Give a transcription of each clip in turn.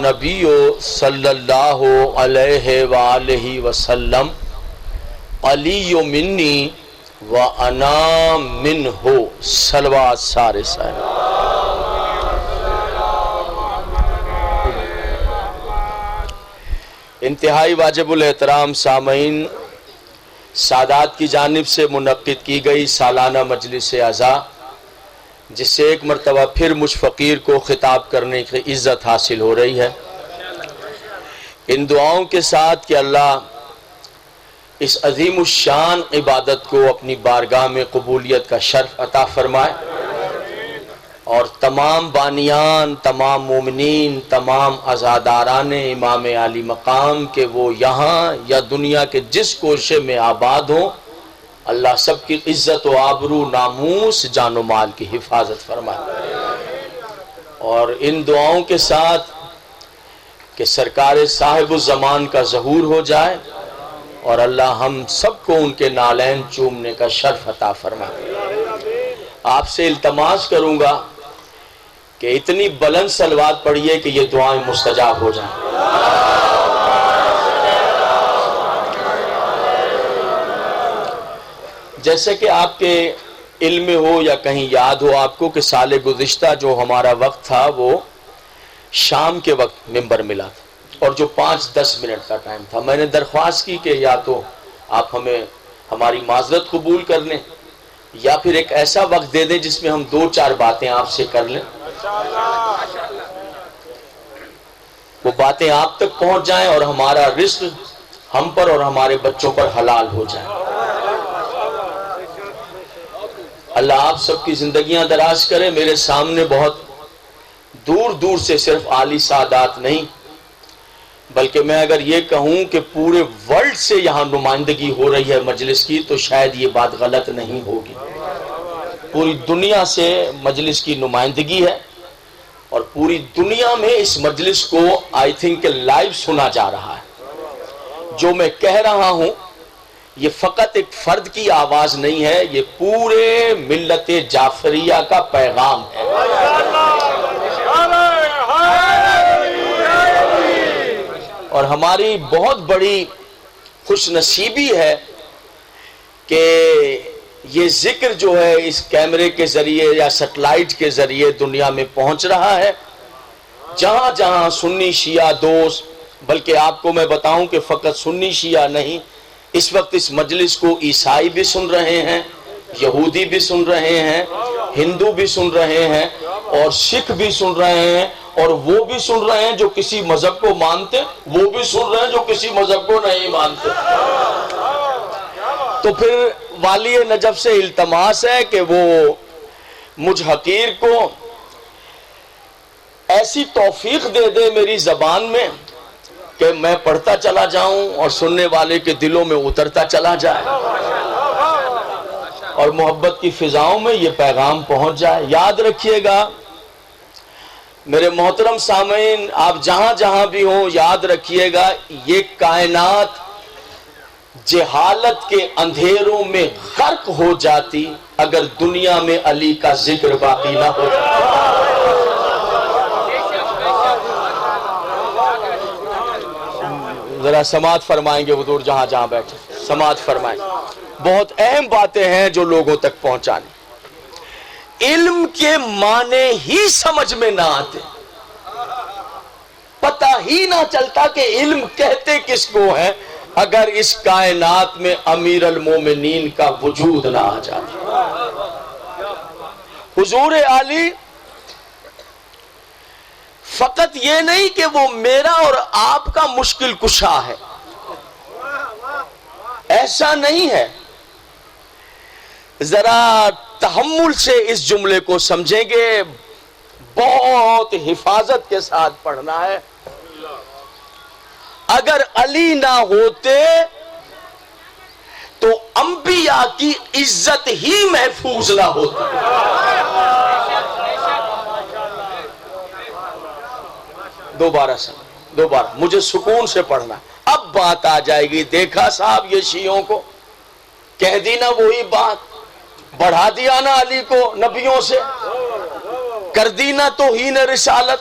النبی صلی اللہ علیہ وآلہ وسلم علی منی وانا منہ صلوات سارے سارے۔ انتہائی واجب الاحترام سامعین، سادات کی جانب سے منعقد کی گئی سالانہ مجلس عزا، جس سے ایک مرتبہ پھر مجھ فقیر کو خطاب کرنے کی عزت حاصل ہو رہی ہے، ان دعاؤں کے ساتھ کہ اللہ اس عظیم الشان عبادت کو اپنی بارگاہ میں قبولیت کا شرف عطا فرمائے، اور تمام بانیان، تمام مومنین، تمام عزاداران امام عالی مقام کے وہ یہاں یا دنیا کے جس کوشے میں آباد ہوں، اللہ سب کی عزت و آبرو، ناموس، جان و مال کی حفاظت فرمائے۔ اور ان دعاؤں کے ساتھ کہ سرکار صاحب الزمان کا ظہور ہو جائے اور اللہ ہم سب کو ان کے نالین چومنے کا شرف عطا فرمائے۔ آپ سے التماس کروں گا کہ اتنی بلند صلوات پڑھیے کہ یہ دعائیں مستجاب ہو جائیں۔ جیسے کہ آپ کے علم میں ہو یا کہیں یاد ہو آپ کو کہ سال گزشتہ جو ہمارا وقت تھا وہ شام کے وقت ممبر ملا تھا، اور جو 5-10 منٹ کا ٹائم تھا، میں نے درخواست کی کہ یا تو آپ ہمیں ہماری معذرت قبول کر لیں یا پھر ایک ایسا وقت دے دیں جس میں ہم 2-4 باتیں آپ سے کر لیں، وہ باتیں آپ تک پہنچ جائیں اور ہمارا رزق ہم پر اور ہمارے بچوں پر حلال ہو جائے۔ اللہ آپ سب کی زندگیاں دراز کرے۔ میرے سامنے بہت دور دور سے صرف عالی سادات نہیں، بلکہ میں اگر یہ کہوں کہ پورے ورلڈ سے یہاں نمائندگی ہو رہی ہے مجلس کی تو شاید یہ بات غلط نہیں ہوگی۔ پوری دنیا سے مجلس کی نمائندگی ہے، اور پوری دنیا میں اس مجلس کو آئی تھنک لائیو سنا جا رہا ہے۔ جو میں کہہ رہا ہوں یہ فقط ایک فرد کی آواز نہیں ہے، یہ پورے ملت جعفریہ کا پیغام ہے۔ اور ہماری بہت بڑی خوش نصیبی ہے کہ یہ ذکر جو ہے اس کیمرے کے ذریعے یا سیٹلائٹ کے ذریعے دنیا میں پہنچ رہا ہے، جہاں جہاں سنی شیعہ دوست، بلکہ آپ کو میں بتاؤں کہ فقط سنی شیعہ نہیں، اس وقت اس مجلس کو عیسائی بھی سن رہے ہیں، یہودی بھی سن رہے ہیں، ہندو بھی سن رہے ہیں، اور سکھ بھی سن رہے ہیں، اور وہ بھی سن رہے ہیں جو کسی مذہب کو مانتے، وہ بھی سن رہے ہیں جو کسی مذہب کو نہیں مانتے۔ تو پھر والی نجف سے التماس ہے کہ وہ مجھ حقیر کو ایسی توفیق دے دے میری زبان میں کہ میں پڑھتا چلا جاؤں اور سننے والے کے دلوں میں اترتا چلا جائے، اور محبت کی فضاؤں میں یہ پیغام پہنچ جائے۔ یاد رکھیے گا میرے محترم سامعین، آپ جہاں جہاں بھی ہوں، یاد رکھیے گا یہ کائنات جہالت کے اندھیروں میں غرق ہو جاتی اگر دنیا میں علی کا ذکر باقی نہ ہو جاتا۔ ذرا سماعت فرمائیں گے حضور جہاں جہاں بیٹھے، سماعت فرمائیں۔ بہت اہم باتیں ہیں جو لوگوں تک پہنچانے۔ علم کے معنی ہی سمجھ میں نہ آتے، پتہ ہی نہ چلتا کہ علم کہتے کس کو ہے اگر اس کائنات میں امیر المومنین کا وجود نہ آ جاتا۔ حضور علی فقط یہ نہیں کہ وہ میرا اور آپ کا مشکل کشا ہے، ایسا نہیں ہے۔ ذرا تحمل سے اس جملے کو سمجھیں گے، بہت حفاظت کے ساتھ پڑھنا ہے۔ اگر علی نہ ہوتے تو انبیاء کی عزت ہی محفوظ نہ ہوتی۔ دوبارہ مجھے سکون سے پڑھنا۔ اب بات آ جائے گی، دیکھا صاحب یہ شیعوں کو کہہ دی نا وہی بات، بڑھا دیا نا علی کو نبیوں سے، کر دی نا توہین رسالت،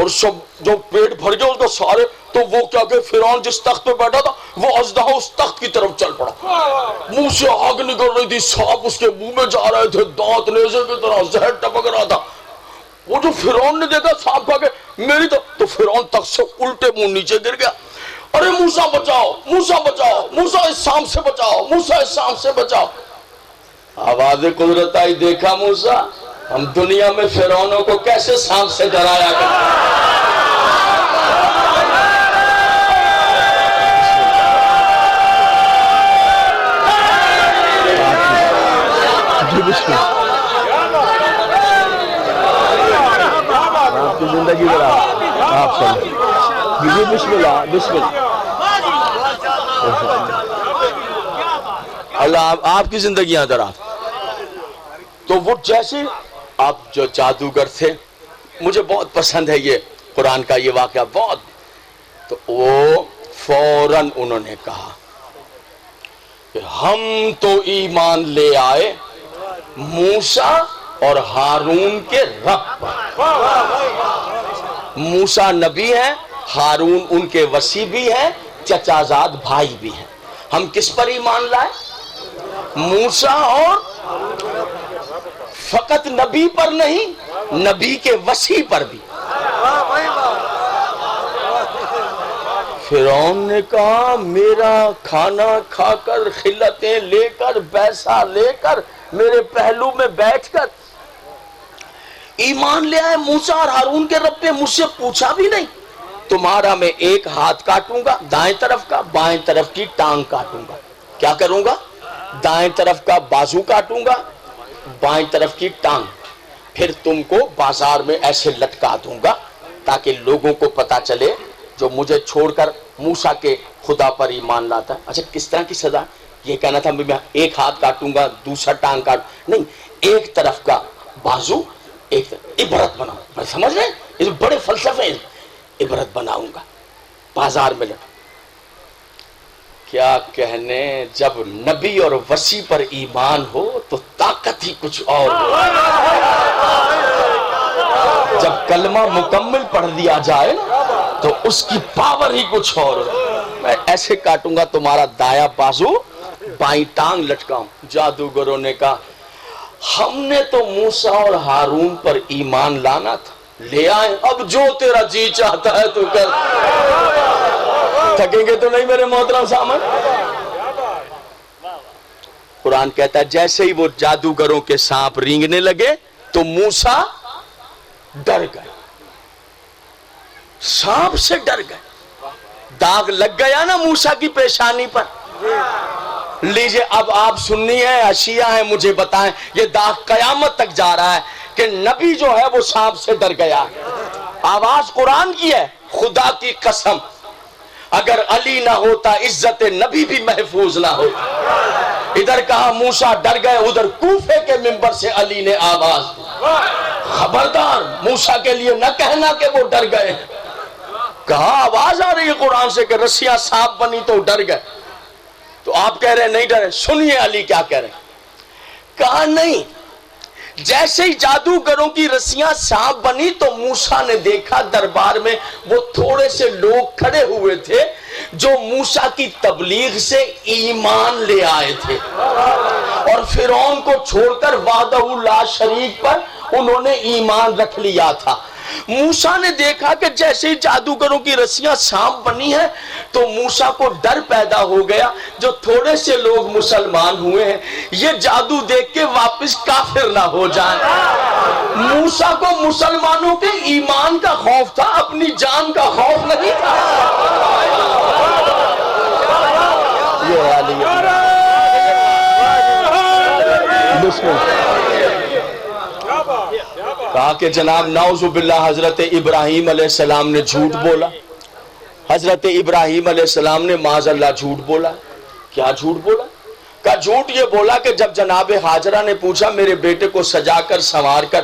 اور سب جو پیٹ بھر گئے اس کا سارے، تو وہ کیا کہ فرعون جس تخت پہ بیٹھا تھا وہ اژدہا اس تخت کی طرف چل پڑا، منہ سے آگ نکل رہی تھی، سانپ اس کے منہ میں جا رہے تھے، دانت نیزے کی طرح زہر ٹپک رہا تھا۔ وہ جو فرعون نے دیکھا سانپ کھا کے میری تو فرعون تخت سے الٹے منہ نیچے گر گیا، ارے موسیٰ بچاؤ، موسیٰ بچاؤ، موسیٰ اس سانپ سے بچاؤ، موسیٰ اس سانپ سے بچاؤ۔ آواز قدرت آئی، دیکھا موسیٰ ہم دنیا میں فرعونوں کو کیسے سانپ سے ڈرایا کرتے۔ آپ کی زندگی بڑا آپ چلیں، بسم اللہ بسم اللہ، اللہ آپ کی زندگی ادھر آپ۔ تو وہ جیسے آپ جو جادوگر تھے، مجھے بہت پسند ہے یہ قرآن کا یہ واقعہ بہت، تو وہ فوراً انہوں نے کہا کہ ہم تو ایمان لے آئے موسیٰ اور ہارون کے رب پر۔ موسیٰ نبی ہیں، ہارون ان کے وصی بھی ہیں، چچا زاد بھائی بھی ہیں۔ ہم کس پر ایمان لائے؟ موسیٰ، اور فقط نبی پر نہیں، نبی کے وصی پر بھی۔ فرعون نے کہا میرا کھانا کھا کر، خلتیں لے کر، پیسہ لے کر، میرے پہلو میں بیٹھ کر ایمان لے آئے موسیٰ اور ہارون کے رب پہ، مجھ سے پوچھا بھی نہیں۔ تمہارا میں ایک ہاتھ کاٹوں گا دائیں طرف کا، بائیں طرف کی ٹانگ کاٹوں گا۔ کیا کروں گا؟ دائیں طرف کا بازو کاٹوں گا، بائیں طرف کی ٹانگ، پھر تم کو بازار میں ایسے لٹکا دوں گا تاکہ لوگوں کو پتا چلے جو مجھے چھوڑ کر موسیٰ کے خدا پر ایمان لاتا ہے۔ اچھا کس طرح کی سزا؟ یہ کہنا تھا میں ایک ہاتھ کاٹوں گا دوسرا ٹانگ کاٹوں، نہیں، ایک طرف کا بازو، ایک طرف، عبرت بناؤں، میں سمجھ رہے ہیں بڑے فلسفے، عبرت بناؤں گا، بازار میں لٹکا۔ کیا کہنے، جب نبی اور وصی پر ایمان ہو تو طاقت ہی کچھ اور ہو۔ جب کلمہ مکمل پڑھ دیا جائے تو اس کی پاور ہی کچھ اور ہو۔ میں ایسے کاٹوں گا تمہارا دایاں بازو، بائیں ٹانگ لٹکاؤں۔ جادوگروں نے کہا ہم نے تو موسیٰ اور ہارون پر ایمان لانا تھا، لے آئے، اب جو تیرا جی چاہتا ہے تو کر۔ تھکیں گے تو نہیں میرے محترم سامن؟ قرآن کہتا ہے جیسے ہی وہ جادوگروں کے سانپ رینگنے لگے تو موسیٰ ڈر گئے، سانپ سے ڈر گئے۔ داغ لگ گیا نا موسیٰ کی پیشانی پر۔ لیجئے اب آپ سنی ہے، اشیاء ہیں، مجھے بتائیں یہ داغ قیامت تک جا رہا ہے کہ نبی جو ہے وہ سانپ سے ڈر گیا۔ آواز قرآن کی ہے، خدا کی قسم اگر علی نہ ہوتا عزت نبی بھی محفوظ نہ ہوتا۔ ادھر کہا موسیٰ ڈر گئے، ادھر کوفے کے منبر سے علی نے آواز دی خبردار موسیٰ کے لیے نہ کہنا کہ وہ ڈر گئے۔ کہا آواز آ رہی ہے قرآن سے کہ رسیاں سانپ بنی تو ڈر گئے، تو آپ کہہ رہے ہیں نہیں ڈرے، سنیے علی کیا کہہ رہے ہیں۔ کہا نہیں، جیسے ہی جادوگروں کی رسیاں سانپ بنی تو موسیٰ نے دیکھا دربار میں وہ تھوڑے سے لوگ کھڑے ہوئے تھے جو موسیٰ کی تبلیغ سے ایمان لے آئے تھے، اور فرعون کو چھوڑ کر وحدہ لا شریک پر انہوں نے ایمان رکھ لیا تھا۔ موسیٰ نے دیکھا کہ جیسے ہی جادوگروں کی رسیاں سانپ بنی ہیں تو موسیٰ کو ڈر پیدا ہو گیا، جو تھوڑے سے لوگ مسلمان ہوئے ہیں یہ جادو دیکھ کے واپس کافر نہ ہو جائیں۔ موسیٰ کو مسلمانوں کے ایمان کا خوف تھا، اپنی جان کا خوف نہیں تھا۔ کہا کہ جناب نعوذ باللہ حضرت ابراہیم علیہ السلام نے جھوٹ بولا، حضرت ابراہیم علیہ السلام نے معاذ اللہ جھوٹ بولا۔ کیا جھوٹ بولا؟ کہا جھوٹ یہ بولا کہ جب جناب ہاجرہ نے پوچھا میرے بیٹے کو سجا کر سنوار کر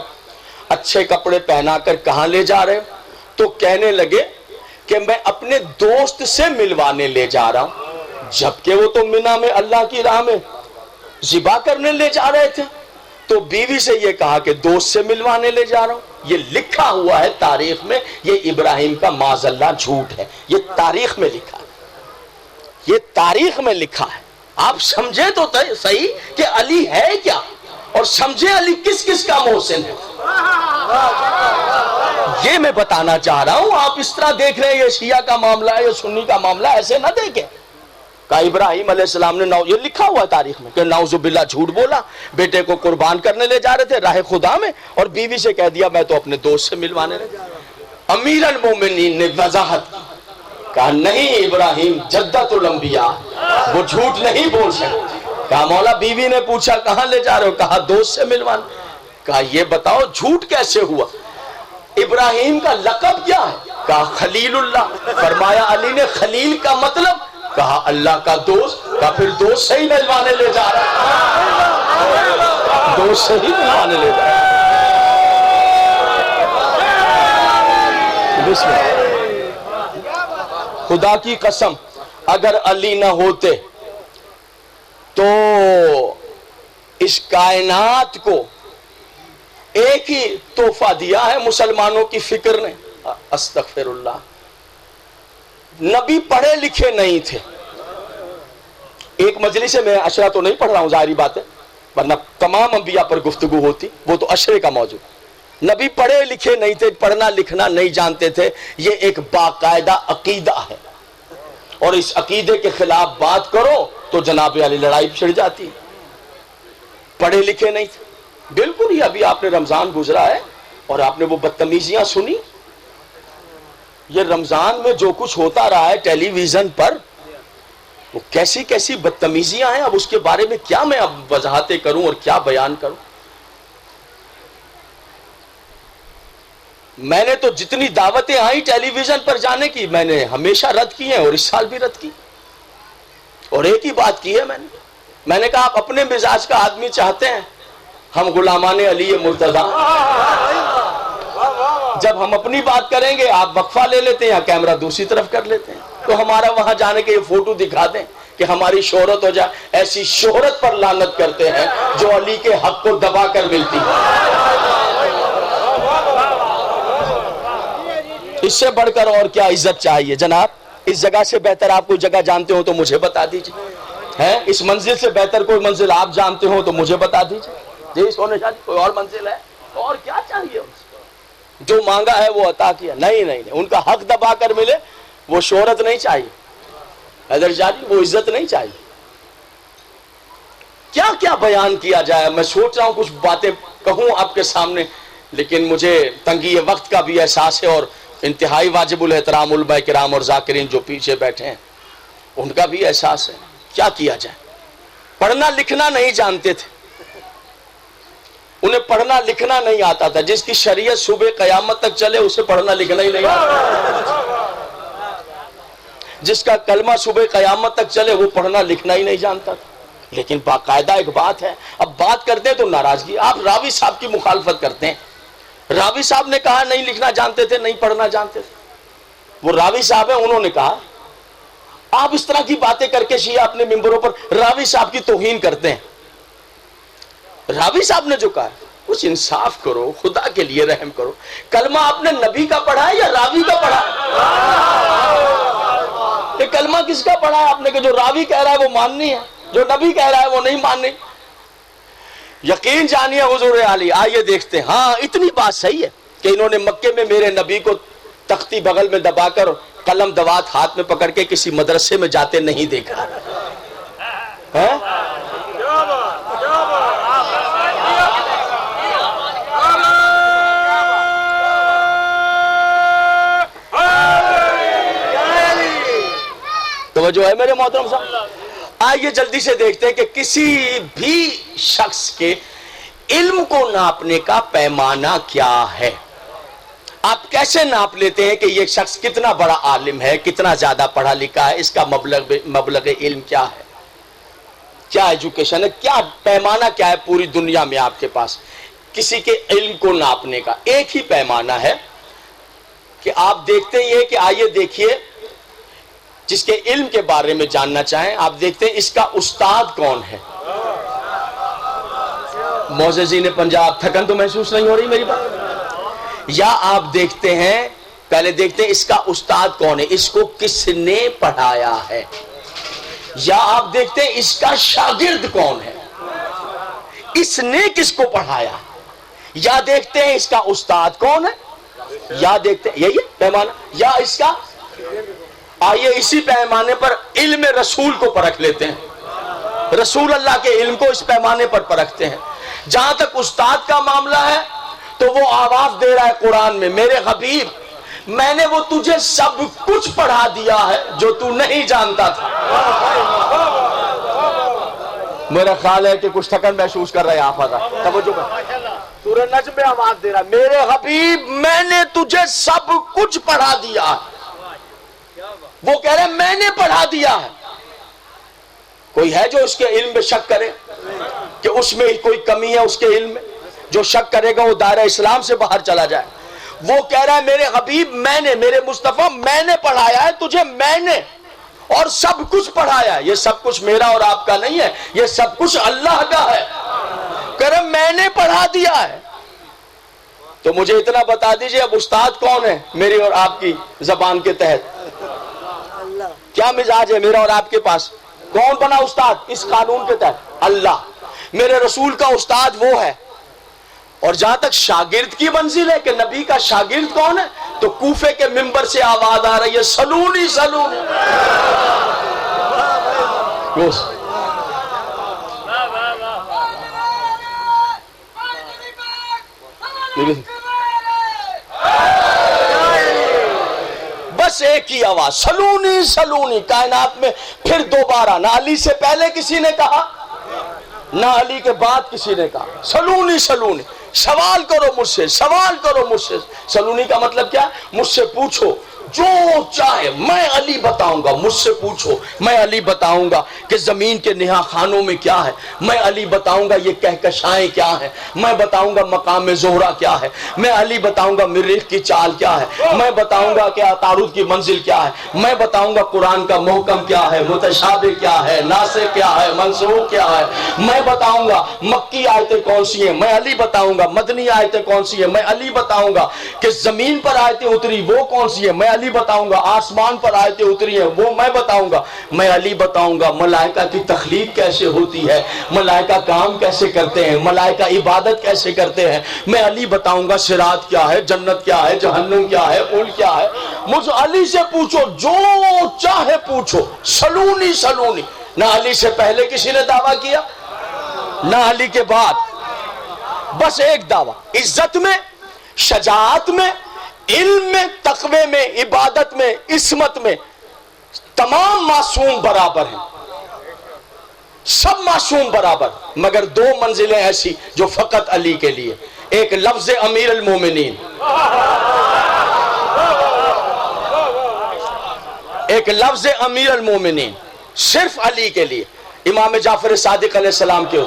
اچھے کپڑے پہنا کر کہاں لے جا رہے تو کہنے لگے کہ میں اپنے دوست سے ملوانے لے جا رہا ہوں، جبکہ وہ تو منی میں اللہ کی راہ میں ذبح کرنے لے جا رہے تھے۔ تو بیوی سے یہ کہا کہ دوست سے ملوانے لے جا رہا ہوں. یہ لکھا ہوا ہے تاریخ میں, یہ ابراہیم کا معاذ اللہ جھوٹ ہے, یہ تاریخ میں لکھا ہے, یہ تاریخ میں لکھا ہے. آپ سمجھے تو صحیح کہ علی ہے کیا, اور سمجھے علی کس کس کا محسن ہے. یہ میں بتانا چاہ رہا ہوں. آپ اس طرح دیکھ رہے ہیں یہ شیعہ کا معاملہ ہے, یہ سنی کا معاملہ ہے, ایسے نہ دیکھیں. کہ ابراہیم علیہ السلام نے یہ لکھا ہوا ہے تاریخ میں کہ نعوذ باللہ جھوٹ بولا, بیٹے کو قربان کرنے لے جا رہے تھے راہ خدا میں, اور بیوی سے کہہ دیا میں تو اپنے دوست سے ملوانے لے جا رہا ہوں. امیر المومنین نے وضاحت کہا نہیں, ابراہیم جدت الانبیاء, وہ جھوٹ نہیں بول سکتے. کہا مولا بیوی نے پوچھا کہاں لے جا رہے ہو, کہا دوست سے ملوانے. کہا یہ بتاؤ جھوٹ کیسے ہوا, ابراہیم کا لقب کیا ہے, کہا خلیل اللہ. فرمایا علی نے خلیل کا مطلب, کہا اللہ کا دوست. کہا پھر دوست سے ہی ملوانے لے جا رہا ہے, دوست سے ہی ملوانے لے جا رہا ہے. خدا کی قسم اگر علی نہ ہوتے تو اس کائنات کو ایک ہی تحفہ دیا ہے مسلمانوں کی فکر نے, استغفر اللہ. نبی پڑھے لکھے نہیں تھے. ایک مجلس سے میں اشرا تو نہیں پڑھ رہا ہوں, ظاہری بات ہے, ورنہ تمام انبیاء پر گفتگو ہوتی, وہ تو اشرے کا موضوع. نبی پڑھے لکھے نہیں تھے, پڑھنا لکھنا نہیں جانتے تھے. یہ ایک باقاعدہ عقیدہ ہے, اور اس عقیدے کے خلاف بات کرو تو جناب علی لڑائی چھڑ جاتی. پڑھے لکھے نہیں تھے بالکل ہی. ابھی آپ نے رمضان گزرا ہے اور آپ نے وہ بدتمیزیاں سنی. یہ رمضان میں جو کچھ ہوتا رہا ہے ٹیلی ویژن پر, وہ کیسی کیسی بدتمیزیاں ہیں. اب اس کے بارے میں کیا میں اب وضاحتیں کروں اور کیا بیان کروں. میں نے تو جتنی دعوتیں آئیں ٹیلی ویژن پر جانے کی, میں نے ہمیشہ رد کی ہیں, اور اس سال بھی رد کی. اور ایک ہی بات کی ہے میں نے کہا آپ اپنے مزاج کا آدمی چاہتے ہیں, ہم غلامان علی مرتضیٰ. جب ہم اپنی بات کریں گے آپ وقفہ لے لیتے ہیں یا کیمرہ دوسری طرف کر لیتے ہیں. تو ہمارا وہاں جانے کے یہ فوٹو دکھا دیں کہ ہماری شہرت ہو جائے. ایسی شہرت پر لعنت کرتے ہیں جو علی کے حق کو دبا کر ملتی ہے. اس سے بڑھ کر اور کیا عزت چاہیے جناب. اس جگہ سے بہتر آپ کوئی جگہ جانتے ہو تو مجھے بتا دیجئے, اس منزل سے بہتر کوئی منزل آپ جانتے ہو تو مجھے بتا دیجئے. جی سونے شاہ جی کوئی اور منزل ہے, اور کیا چاہیے ان سے. جو مانگا ہے وہ عطا کیا. نہیں, ان کا حق دبا کر ملے. وہ شہرت نہیں چاہیے حیدر شاہ جی, وہ عزت نہیں چاہیے. کیا کیا بیان کیا جائے. میں سوچ رہا ہوں کچھ باتیں کہوں آپ کے سامنے, لیکن مجھے تنگی وقت کا بھی احساس ہے, اور انتہائی واجب الاحترام علماء کرام اور ذاکرین جو پیچھے بیٹھے ہیں ان کا بھی احساس ہے. کیا کیا جائے. پڑھنا لکھنا نہیں جانتے تھے, انہیں پڑھنا لکھنا نہیں آتا تھا. جس کی شریعت صبح قیامت تک چلے اسے پڑھنا لکھنا ہی نہیں آتا. جس کا کلمہ صبح قیامت تک چلے وہ پڑھنا لکھنا ہی نہیں جانتا تھا. لیکن باقاعدہ ایک بات ہے, اب بات کرتے ہیں تو ناراضگی. آپ راوی صاحب کی مخالفت کرتے ہیں. راوی صاحب نے کہا نہیں لکھنا جانتے تھے, نہیں پڑھنا جانتے تھے. وہ راوی صاحب ہیں, انہوں نے کہا. آپ اس طرح کی باتیں کر کے شیعہ اپنے ممبروں پر راوی صاحب کی توہین کرتے ہیں. راوی صاحب نے جو کہا کچھ انصاف کرو, خدا کے لیے رحم کرو. کلمہ آپ نے نبی کا پڑھا ہے یا راوی کا پڑھا ہے؟ کہ کلمہ کس کا پڑھا ہے آپ نے, کہ جو راوی کہہ رہا ہے وہ ماننی ہے, جو نبی کہہ رہا ہے وہ نہیں ماننی. یقین جانیے حضور علی. آئیے دیکھتے ہیں. ہاں اتنی بات صحیح ہے کہ انہوں نے مکے میں میرے نبی کو تختی بغل میں دبا کر قلم دوات ہاتھ میں پکڑ کے کسی مدرسے میں جاتے نہیں دیکھا. توجہ ہے میرے محترم صاحب. آئیے جلدی سے دیکھتے ہیں کہ کسی بھی شخص کے علم کو ناپنے کا پیمانہ کیا ہے. آپ کیسے ناپ لیتے ہیں کہ یہ شخص کتنا بڑا عالم ہے, کتنا زیادہ پڑھا لکھا ہے, اس کا مبلغ علم کیا ہے, کیا ایجوکیشن ہے, کیا پیمانہ کیا ہے پوری دنیا میں آپ کے پاس کسی کے علم کو ناپنے کا. ایک ہی پیمانہ ہے کہ آپ دیکھتے ہیں کہ آئیے دیکھیے جس کے علم کے بارے میں جاننا چاہیں, آپ دیکھتے ہیں اس کا استاد کون ہے. معززین پنجاب تھکن تو محسوس نہیں ہو رہی میری بات؟ یا آپ دیکھتے ہیں، پہلے دیکھتے ہیں اس کا استاد کون ہے، اس کو کس نے پڑھایا ہے، یا آپ دیکھتے ہیں اس کا شاگرد کون ہے، اس نے کس کو پڑھایا، یا دیکھتے ہیں اس کا استاد کون ہے، یا دیکھتے ہیں یہی ہے پیمانہ، یا اس کا، آئیے اسی پیمانے پر علم رسول کو پرکھ لیتے ہیں، رسول اللہ کے علم کو اس پیمانے پر پرکھتے ہیں۔ جہاں تک استاد کا معاملہ ہے تو وہ آواز دے رہا ہے قرآن میں، میرے حبیب میں نے وہ تجھے سب کچھ پڑھا دیا ہے جو تو نہیں جانتا تھا۔ میرا خیال ہے کہ کچھ تھکن محسوس کر رہے ہیں آپ حضرات، توجہ کر، سورہ نجم میں آواز دے رہا ہے، میرے حبیب میں نے تجھے سب کچھ پڑھا دیا ہے۔ وہ کہہ رہے ہیں میں نے پڑھا دیا ہے۔ کوئی ہے جو اس کے علم میں شک کرے کہ اس میں کوئی کمی ہے اس کے علم میں؟ جو شک کرے گا وہ دائرہ اسلام سے باہر چلا جائے۔ وہ کہہ رہا ہے میرے حبیب میں نے، میرے مصطفیٰ میں نے پڑھایا ہے تجھے، میں نے، اور سب کچھ پڑھایا ہے۔ یہ سب کچھ میرا اور آپ کا نہیں ہے، یہ سب کچھ اللہ کا ہے۔ کہہ رہا میں نے پڑھا دیا ہے۔ تو مجھے اتنا بتا دیجئے اب استاد کون ہے میری اور آپ کی زبان کے تحت؟ کیا مزاج ہے میرا اور آپ کے پاس؟ کون بنا استاد اس قانون کے تحت؟ اللہ۔ میرے رسول کا استاد وہ ہے۔ اور جہاں تک شاگرد کی منزل ہے کہ نبی کا شاگرد کون ہے، تو کوفے کے منبر سے آواز آ رہی ہے سلونی سلونی۔ بس ایک ہی آواز سلونی سلونی کائنات میں، پھر دوبارہ نہ علی سے پہلے کسی نے کہا نہ علی کے بعد کسی نے کہا سلونی سلونی، سوال کرو مجھ سے، سوال کرو مجھ سے۔ سلونی کا مطلب کیا ہے؟ مجھ سے پوچھو جو چاہے، میں علی بتاؤں گا۔ مجھ سے پوچھو، میں علی بتاؤں گا کہ زمین کے نہا خانوں میں کیا ہے، میں علی بتاؤں گا یہ کہکشائیں کیا ہیں، میں بتاؤں گا مقام زہرہ کیا ہے، میں علی بتاؤں گا مریخ کی چال کیا ہے، میں بتاؤں گا کہ عطارد کی منزل کیا ہے، میں بتاؤں گا قرآن کا محکم کیا ہے، متشابہ کیا ہے، ناسخ کیا ہے، منسوخ کیا ہے، میں بتاؤں گا مکی آیتیں کون سی ہیں، میں علی بتاؤں گا مدنی آیتیں کون سی ہیں، میں علی بتاؤں گا کہ زمین پر آیتیں اتری وہ کون سی ہیں، میں علی بتاؤں گا آسمان پر آیتیں اتری ہیں وہ میں بتاؤں گا، میں علی بتاؤں گا ملائکہ کی تخلیق کیسے ہوتی ہے، ملائکہ کام کیسے کرتے ہیں، ملائکہ عبادت کیسے کرتے ہیں، میں علی بتاؤں گا صراط کیا ہے، جنت کیا ہے، جہنم کیا ہے، پل کیا ہے۔ مجھ علی سے پوچھو جو چاہے پوچھو، سلونی سلونی۔ نہ علی سے پہلے کسی نے دعویٰ کیا نہ علی کے بعد، بس ایک دعویٰ، عزت میں، شجاعت میں، علم میں، تقوی میں، عبادت میں، عصمت میں تمام معصوم برابر ہیں، سب معصوم برابر، مگر دو منزلیں ایسی جو فقط علی کے لیے، ایک لفظ امیر المومنین، ایک لفظ امیر المومنین صرف علی کے لیے، امام جعفر صادق علیہ السلام کے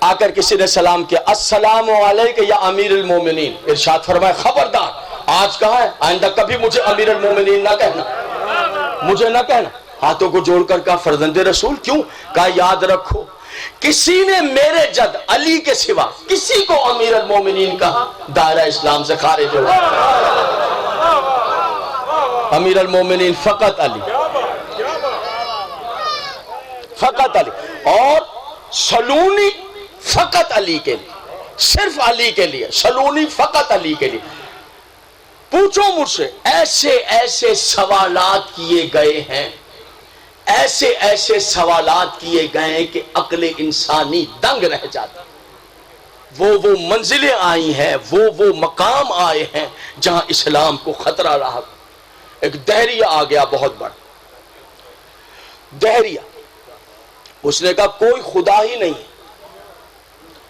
آ کر کسی نے سلام کیا، السلام علیکم یا امیر المومنین، ارشاد فرمائے خبردار آج کہا ہے آئندہ کبھی مجھے امیر المومنین نہ کہنا، مجھے نہ کہنا۔ ہاتھوں کو جوڑ کر کہا فرزند رسول کیوں؟ کہا یاد رکھو کسی نے میرے جد علی کے سوا کسی کو امیر المومنین کہا دائرہ اسلام سے خارج ہو، امیر المومنین فقط علی، فقط علی، اور سلونی فقط علی کے لیے، صرف علی کے لیے، سلونی فقط علی کے لیے۔ پوچھو مجھ سے، ایسے ایسے سوالات کیے گئے ہیں، ایسے ایسے سوالات کیے گئے ہیں کہ عقل انسانی دنگ رہ جاتا، وہ منزلیں آئی ہیں، وہ مقام آئے ہیں جہاں اسلام کو خطرہ رہا۔ ایک دہریہ آ گیا بہت بڑا دہریہ، اس نے کہا کوئی خدا ہی نہیں،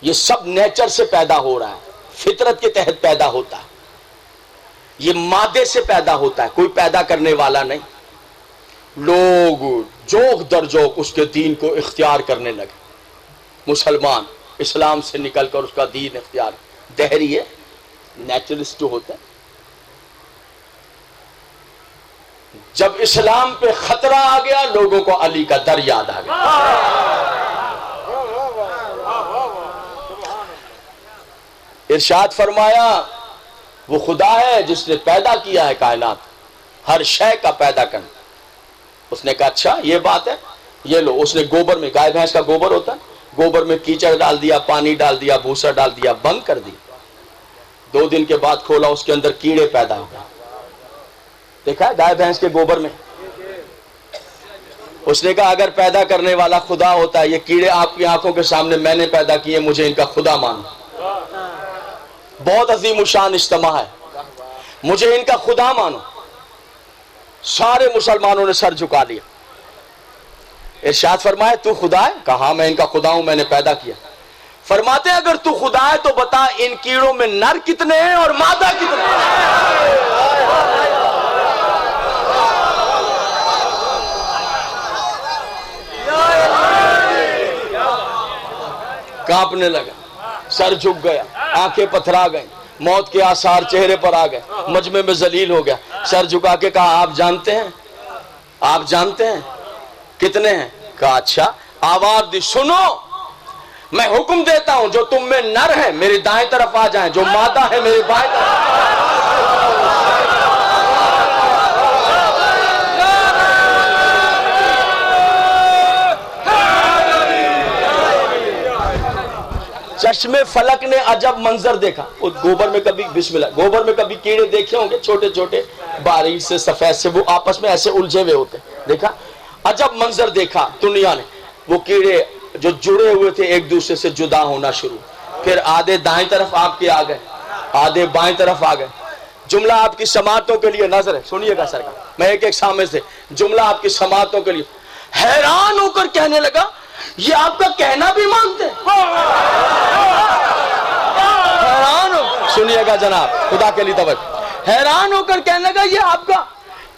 یہ سب نیچر سے پیدا ہو رہا ہے، فطرت کے تحت پیدا ہوتا ہے، یہ مادے سے پیدا ہوتا ہے، کوئی پیدا کرنے والا نہیں۔ لوگ جوک در جوک اس کے دین کو اختیار کرنے لگے، مسلمان اسلام سے نکل کر اس کا دین اختیار۔ دہریہ نیچرلسٹ جو ہوتا ہے، جب اسلام پہ خطرہ آ گیا لوگوں کو علی کا در یاد آ گیا. ارشاد فرمایا وہ خدا ہے جس نے پیدا کیا ہے کائنات، ہر شے کا پیدا کرنا. اس نے کہا اچھا یہ بات ہے، یہ لو. اس نے گوبر میں، گائے بھینس کا گوبر ہوتا ہے، گوبر میں کیچڑ ڈال دیا، پانی ڈال دیا، بھوسا ڈال دیا، بند کر دی. 2 دن کے بعد کھولا، اس کے اندر کیڑے پیدا ہو گئے. دیکھا ہے گائے بھینس کے گوبر میں. اس نے کہا اگر پیدا کرنے والا خدا ہوتا ہے، یہ کیڑے آپ کی آنکھوں کے سامنے میں نے پیدا کیے، مجھے ان کا خدا مانو. بہت عظیم الشان اجتماع ہے، مجھے ان کا خدا مانو. سارے مسلمانوں نے سر جھکا لیا. ارشاد فرمائے تو خدا ہے؟ کہا میں ان کا خدا ہوں، میں نے پیدا کیا. فرماتے ہیں اگر تو خدا ہے تو بتا ان کیڑوں میں نر کتنے ہیں اور مادہ کتنے ہیں؟ کانپنے لگا، سر جھک گیا، آنکھیں پتھرا گئیں، موت کے آثار چہرے پر آ گئے، مجمع میں ذلیل ہو گیا. سر جھکا کے کہا آپ جانتے ہیں، آپ جانتے ہیں کتنے ہیں؟ کہا اچھا. آواز دی سنو میں حکم دیتا ہوں جو تم میں نر ہیں میری دائیں طرف آ جائیں، جو مادہ ہے میری بائیں طرف. چشم فلک نے عجب منظر دیکھا. گوبر میں کبھی بسم اللہ، گوبر میں کبھی کیڑے دیکھے ہوں گے چھوٹے چھوٹے باریک سے سفید سے، وہ آپس میں ایسے الجھے ہوئے ہوتے. دیکھا عجب منظر دیکھا دنیا نے. وہ کیڑے جو جڑے ہوئے تھے ایک دوسرے سے جدا ہونا شروع. پھر آدھے دائیں طرف آپ کے آ گئے، آدھے بائیں طرف آ گئے. جملہ آپ کی سماعتوں کے لیے نظر ہے، سنیے گا سرکار، میں ایک ایک سامنے سے جملہ آپ کی سماعتوں کے لیے. حیران ہو کر کہنے لگا یہ آپ کا کہنا بھی مانتے ہیں. حیران ہو، سنیے گا جناب خدا کے لیے توجہ. حیران ہو کر کہنے لگا یہ آپ کا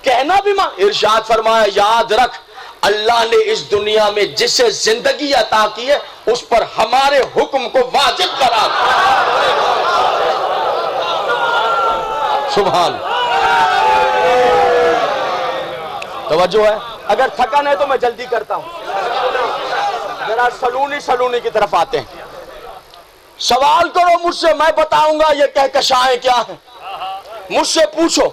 کہنا بھی ارشاد فرمایا یاد رکھ اللہ نے اس دنیا میں جسے زندگی عطا کی ہے اس پر ہمارے حکم کو واجب قرار دیا. سبحان. توجہ ہے. اگر تھکن ہے تو میں جلدی کرتا ہوں، ذرا سلونی کی طرف آتے ہیں. سوال کرو مجھ سے، میں بتاؤں گا یہ کہکشائیں کیا ہیں. مجھ سے پوچھو.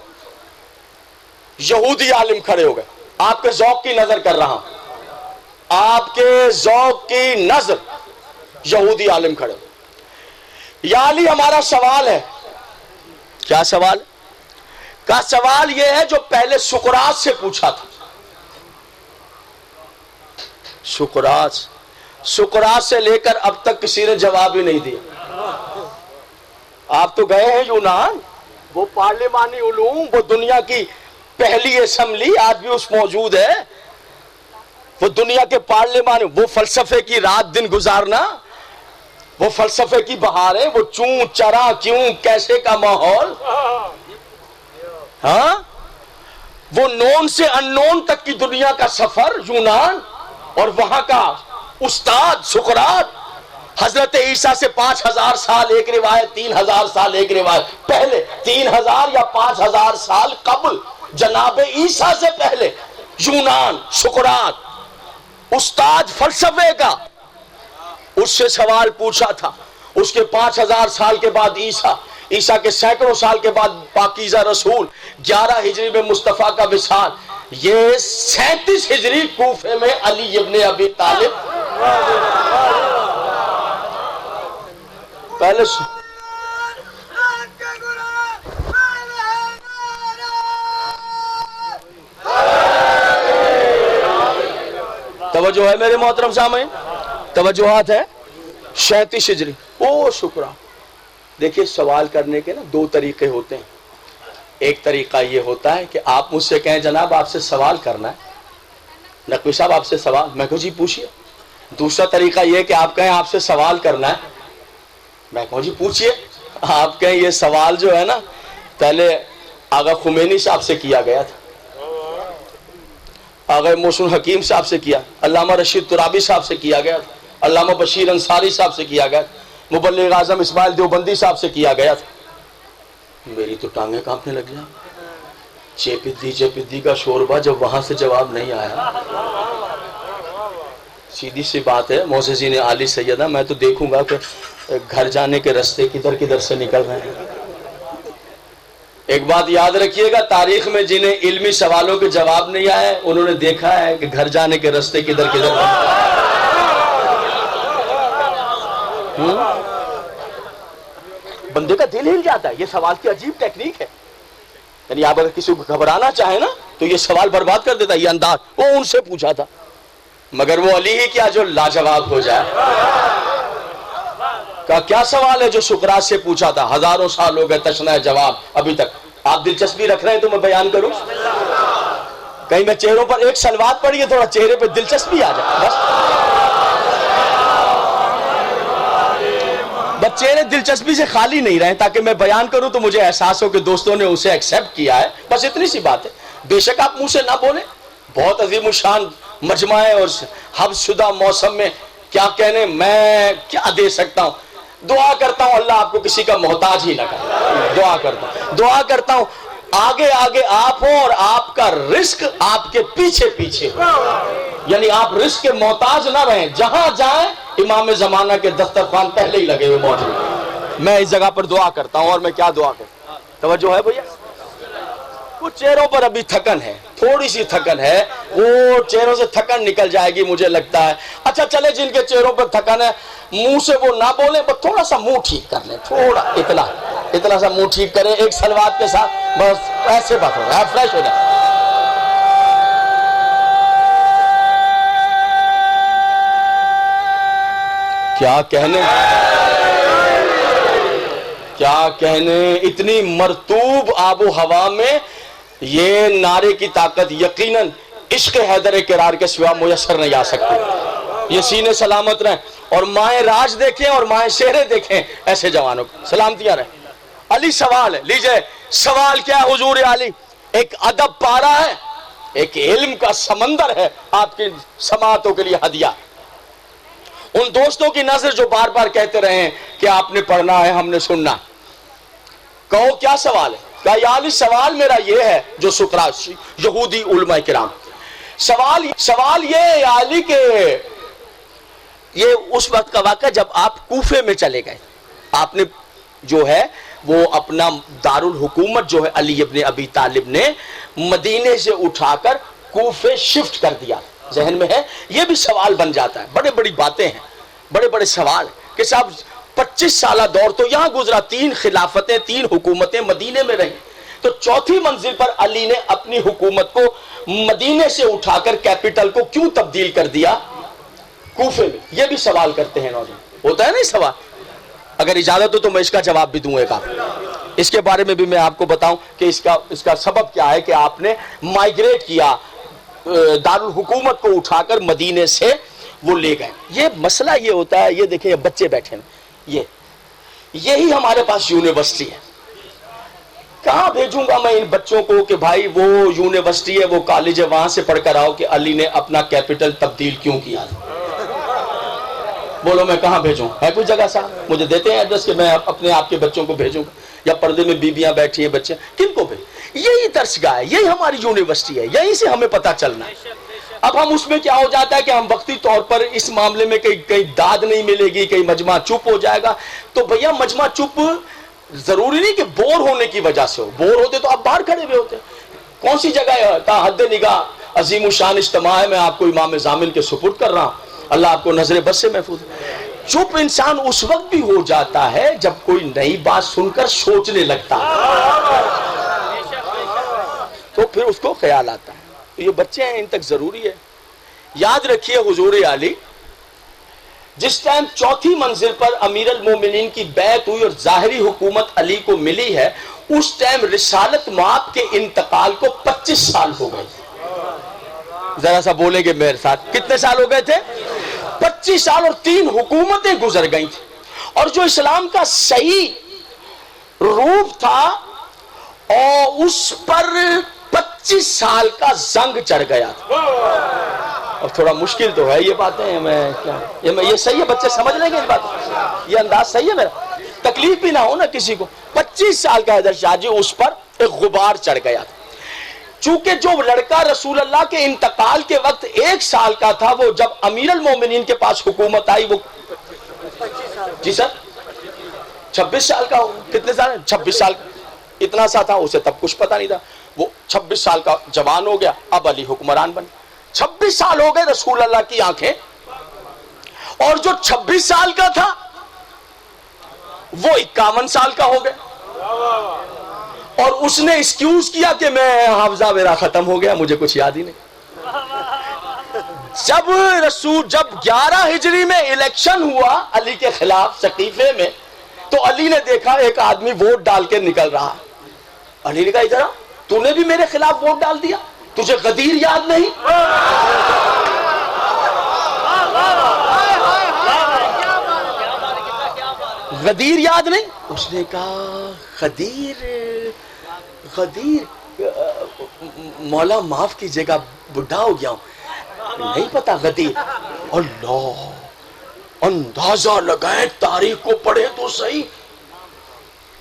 یہودی عالم کھڑے ہو گئے. آپ کے ذوق کی نظر کر رہا ہوں، آپ کے ذوق کی نظر. یہودی عالم کھڑے ہو. یا علی ہمارا سوال ہے. کیا سوال کا سوال یہ ہے جو پہلے سقراط سے پوچھا تھا. سقراط سے لے کر اب تک کسی نے جواب ہی نہیں دیا. آپ تو گئے ہیں یونان، وہ پارلیمانی علوم، وہ دنیا کی پہلی اسمبلی آج بھی اس موجود ہے. وہ دنیا کے پارلیمان، وہ فلسفے کی رات دن گزارنا، وہ فلسفے کی بہاریں، وہ چوں چرا کیوں کیسے کا ماحول، ہاں وہ نون سے ان نون تک کی دنیا کا سفر یونان، اور وہاں کا استاد سقراط. حضرت عیسیٰ سے 5000 سال ایک روایت، 3000 سال ایک روایت پہلے، 3000 یا 5000 سال قبل جناب عیسیٰ سے پہلے یونان سقراط استاد فلسفے کا، اس سے سوال پوچھا تھا. اس کے 5000 سال کے بعد عیسیٰ کے سینکڑوں سال کے بعد پاکیزہ رسول 11 ہجری میں مصطفیٰ کا وصال. یہ 37 ہجری کوفے میں علی ابن ابی طالب پہلے توجہ ہے میرے محترم سامعین، توجہات ہے. 37 ہجری. او شکرہ. دیکھیے سوال کرنے کے نا 2 طریقے ہوتے ہیں. ایک طریقہ یہ ہوتا ہے کہ آپ مجھ سے کہیں جناب آپ سے سوال کرنا ہے، نقوی صاحب آپ سے سوال، میں کہوں جی پوچھئے. دوسرا طریقہ یہ کہ آپ کہیں آپ سے سوال کرنا ہے، میں کہوں جی پوچھئے. آپ کہیں یہ سوال جو ہے نا پہلے آغا خمینی صاحب سے کیا گیا تھا، آغا محسن حکیم صاحب سے کیا، علامہ رشید ترابی صاحب سے کیا گیا تھا، علامہ بشیر انصاری صاحب سے کیا گیا تھا، مبلغ اعظم اسماعیل دیوبندی صاحب سے کیا گیا تھا. میری تو ٹانگیں کانپنے لگ جائیں. چیپدی کا شوربہ جب وہاں سے جواب نہیں آیا. سیدھی سی بات ہے معززین عالی سیدہ، میں تو دیکھوں گا کہ گھر جانے کے رستے کدھر کدھر سے نکل رہے ہیں. ایک بات یاد رکھیے گا، تاریخ میں جنہیں علمی سوالوں کے جواب نہیں آئے انہوں نے دیکھا ہے کہ گھر جانے کے رستے کدھر کدھر. بندے کا دل ہل جاتا ہے. یہ سوال کی عجیب ٹیکنیک ہے. یعنی آپ اگر کسی کو گھبرانا چاہیں نا تو یہ سوال برباد کر دیتا ہے. یہ انداز وہ ان سے پوچھا تھا، مگر وہ علی ہی کیا جو لاجواب ہو جائے. کیا سوال ہے جو سقراط سے پوچھا تھا؟ ہزاروں سال ہو گئے تشنہ جواب ابھی تک. آپ دلچسپی رکھ رہے ہیں تو میں بیان کروں. کہیں میں چہروں پر ایک سلوات پڑی ہے، تھوڑا چہرے پہ دلچسپی آ جائے بس چہرے دلچسپی سے خالی نہیں رہے تاکہ میں بیان کروں تو مجھے احساس ہو کہ دوستوں نے اسے ایکسیپٹ کیا ہے. بس اتنی سی بات ہے. بے شک آپ منہ سے نہ بولیں. بہت عظیم الشان مجمع ہے اور حبس شدہ موسم میں کیا کہنے، میں کیا دے سکتا ہوں. دعا کرتا ہوں اللہ آپ کو کسی کا محتاج ہی نہ کرے. دعا کرتا ہوں آگے آگے آپ ہوں اور آپ کا رزق آپ کے پیچھے پیچھے ہو. یعنی آپ رزق کے محتاج نہ رہیں. جہاں جائیں امام زمانہ کے دسترخوان پہلے ہی لگے ہوئے موجود. میں اس جگہ پر دعا کرتا ہوں. اور میں کیا دعا کرتا ہوں؟ توجہ ہے بھیا. کچھ چہروں پر ابھی تھکن ہے، تھوڑی سی تھکن ہے، وہ چہروں سے تھکن نکل جائے گی مجھے لگتا ہے. اچھا چلے جن کے چہروں پر تھکن ہے منہ سے وہ نہ بولیں، بس تھوڑا سا منہ ٹھیک کر لیں. تھوڑا اتنا سا منہ ٹھیک کریں ایک سلوات کے ساتھ. بس ایسے بات ہو رہا ہے، فریش ہو جائے. کیا کہنے اتنی مرطوب آب و ہوا میں یہ نعرے کی طاقت یقیناً عشق حیدر کرار کے سوا میسر نہیں آ سکتی. یہ سینے سلامت رہیں اور مائیں راج دیکھیں اور مائیں شہریں دیکھیں ایسے جوانوں کو. سلامتیاں رہیں. علی سوال ہے، لیجئے. سوال کیا ہے حضور علی؟ ایک ادب پارا ہے، ایک علم کا سمندر ہے آپ کی سماعتوں کے لیے ہدیہ. ان دوستوں کی نظر جو بار بار کہتے رہے ہیں کہ آپ نے پڑھنا ہے ہم نے سننا. کہو کیا سوال ہے؟ کہا یا علی سوال میرا یہ ہے جو سقراط یہودی علماء کرام. سوال یہ ہے یا علی کہ یہ اس وقت کا واقعہ جب آپ کوفے میں چلے گئے. آپ نے جو ہے وہ اپنا دارالحکومت جو ہے علی ابن ابی طالب نے مدینے سے اٹھا کر کوفے شفٹ کر دیا. ذہن میں ہے؟ یہ بھی سوال بن جاتا ہے. بڑے بڑی باتیں ہیں، بڑے بڑے سوال ہیں کہ صاحب 25 سالہ دور تو یہاں گزرا، 3 خلافتیں 3 حکومتیں مدینے میں رہیں، تو چوتھی منزل پر علی نے اپنی حکومت کو مدینے سے اٹھا کر کیپٹل کو کیوں تبدیل کر دیا کوفے میں؟ یہ بھی سوال کرتے ہیں نوجوان. ہوتا ہے نا سوال. اگر اجازت ہو تو میں اس کا جواب بھی دوں. ایک آپ اس کے بارے میں بھی میں آپ کو بتاؤں کہ اس کا سبب کیا ہے کہ آپ نے مائگریٹ کیا، دارالحکومت کو اٹھا کر مدینے سے وہ لے گئے. یہ مسئلہ یہ ہوتا ہے، یہ دیکھیں بچے بیٹھے ہیں، یہی ہمارے پاس یونیورسٹی ہے. کہاں بھیجوں گا میں ان بچوں کو کہ بھائی وہ یونیورسٹی ہے، وہ کالج ہے، وہاں سے پڑھ کر آؤ کہ علی نے اپنا کیپٹل تبدیل کیوں کیا. بولو میں کہاں بھیجوں؟ ہے کوئی جگہ صاحب؟ مجھے دیتے ہیں ایڈریس کہ میں اپنے آپ کے بچوں کو بھیجوں گا، یا پردے میں بیویاں بیٹھی ہیں، بچے کن کو بھیج؟ یہی درسگاہ ہے، یہی ہماری یونیورسٹی ہے، یہیں سے ہمیں پتہ چلنا ہے. اب ہم اس میں کیا ہو جاتا ہے کہ ہم وقتی طور پر اس معاملے میں کہیں داد نہیں ملے گی، کہیں مجمع چپ ہو جائے گا. تو بھیا مجمع چپ ضروری نہیں کہ بور ہونے کی وجہ سے ہو. بور ہوتے تو آپ باہر کھڑے ہوئے ہوتے. کون سی جگہ ہے تا حد نگاہ عظیم الشان اجتماع ہے، میں آپ کو امام ضامن کے سپرد کر رہا ہوں. اللہ آپ کو نظر بد سے محفوظ. چپ انسان اس وقت بھی ہو جاتا ہے جب کوئی نئی بات سن کر سوچنے لگتا ہے، تو پھر اس کو خیال آتا ہے. یہ بچے ہیں، ان تک ضروری ہے. یاد رکھیے حضور علی جس ٹائم چوتھی منزل پر امیر المومنین کی بیعت ہوئی اور ظاہری حکومت علی کو ملی ہے، اس ٹائم رسالت مآب کے انتقال کو 25 سال ہو گئے. ذرا سا بولیں گے میرے ساتھ، کتنے سال ہو گئے تھے؟ 25 سال، اور 3 حکومتیں گزر گئی تھیں. اور جو اسلام کا صحیح روپ تھا اور اس پر 25 سال کا زنگ چڑھ گیا تھا. اور تھوڑا مشکل تو ہے یہ باتیں. یہ صحیح ہے، بچے سمجھ لیں گے اس بات، یہ انداز صحیح ہے میرا، تکلیف بھی نہ ہو نا کسی کو. 25 سال کا حیدر شاہ جی اس پر ایک غبار چڑھ گیا تھا. چونکہ جو لڑکا رسول اللہ کے انتقال کے وقت 1 سال کا تھا، وہ جب امیر المومنین کے پاس حکومت آئی وہ جی سر 26 سال کا ہو، کتنے سال 26 سال اتنا سا تھا، اسے تب کچھ پتا نہیں تھا، وہ 26 سال کا جوان ہو گیا، اب علی حکمران بن 26 سال ہو گئے رسول اللہ کی آنکھیں، اور جو 26 سال کا تھا وہ 51 سال کا ہو گیا، اور اس نے ایکسکیوز کیا کہ میں حافظہ میرا ختم ہو گیا، مجھے کچھ یاد ہی نہیں۔ جب 11 ہجری میں الیکشن ہوا علی کے خلاف سقیفے میں، تو علی نے دیکھا ایک آدمی ووٹ ڈال کے نکل رہا، علی نے کہا ادھر تو نے بھی میرے خلاف ووٹ ڈال دیا، تجھے غدیر یاد نہیں؟ غدیر یاد نہیں؟ اس نے کہا غدیر مولا معاف کیجیے گا، بڈھا ہو گیا ہوں، نہیں پتا غدیر۔ اللہ، اندازہ لگائیں، تاریخ کو پڑھے تو صحیح،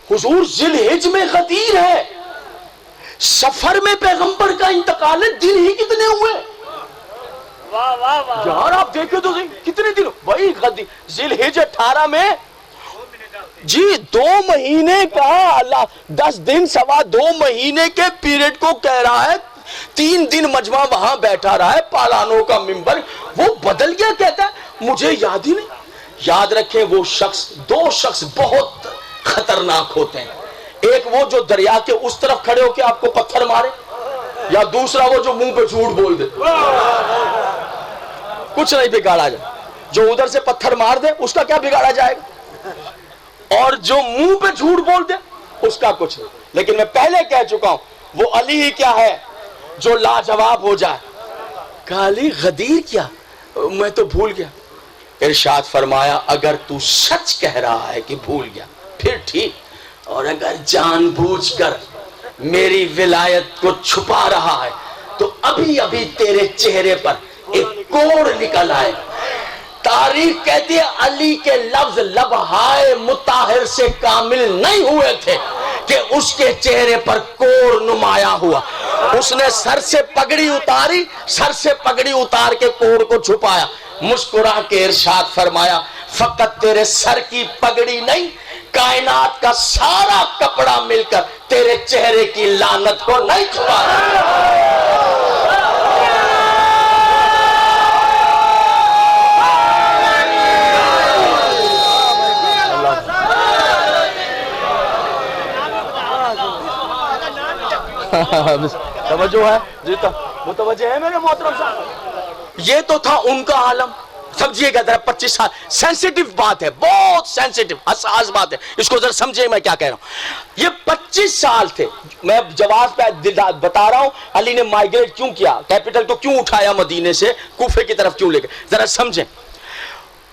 حضور ذی الحج میں غدیر ہے، سفر میں پیغمبر کا انتقال ہے، دن ہی کتنے ہوئے یار، آپ دیکھیں تو کتنے دن وہی غدیر، ذی الحج 18 میں جی 2 مہینے کا، اللہ 10 دن سوا 2 مہینے کے پیریڈ کو کہہ رہا ہے، 3 دن مجمع وہاں بیٹھا رہا ہے، پالانوں کا منبر، وہ بدل گیا، کہتا ہے مجھے یاد ہی نہیں۔ یاد رکھیں وہ شخص، 2 شخص بہت خطرناک ہوتے ہیں، ایک وہ جو دریا کے اس طرف کھڑے ہو کے آپ کو پتھر مارے، یا دوسرا وہ جو منہ پہ جھوٹ بول دے، کچھ نہیں بگاڑا جائے، جو ادھر سے پتھر مار دے اس کا کیا بگاڑا جائے گا، اور جو منہ پہ جھوٹ بول دے اس کا کچھ نہیں۔ لیکن میں پہلے کہہ چکا ہوں وہ علی ہی کیا ہے جو لاجواب ہو جائے۔ کہا علی غدیر کیا، میں تو بھول گیا۔ ارشاد فرمایا اگر تو سچ کہہ رہا ہے کہ بھول گیا پھر ٹھیک، اور اگر جان بوجھ کر میری ولایت کو چھپا رہا ہے تو ابھی ابھی تیرے چہرے پر ایک کوڑ نکل آئے۔ تاریخ کہتی ہے علی کے لفظ لبہائے مطہر سے کامل نہیں ہوئے تھے کہ اس کے چہرے پر کوڑ نمایاں ہوا۔ اس نے سر سے پگڑی اتاری، سر سے پگڑی اتار کے کوڑ کو چھپایا، مسکرا کے ارشاد فرمایا فقط تیرے سر کی پگڑی نہیں، کائنات کا سارا کپڑا مل کر تیرے چہرے کی لعنت کو نہیں چھپا رہا۔ توجہ ہے جی، متوجہ ہے میرے محترم صاحب؟ یہ تو تھا ان کا عالم، سمجھیے گا ذرا 25 سال، سینسیٹیو بات ہے، بہت سینسیٹیو حساس بات ہے، اس کو ذرا سمجھے میں کیا کہہ رہا ہوں۔ یہ 25 سال تھے، میں جواز پہ بتا رہا ہوں علی نے مائیگریٹ کیوں کیا، کیپٹل کو کیوں اٹھایا مدینے سے کوفے کی طرف کیوں لے گئے، ذرا سمجھیں۔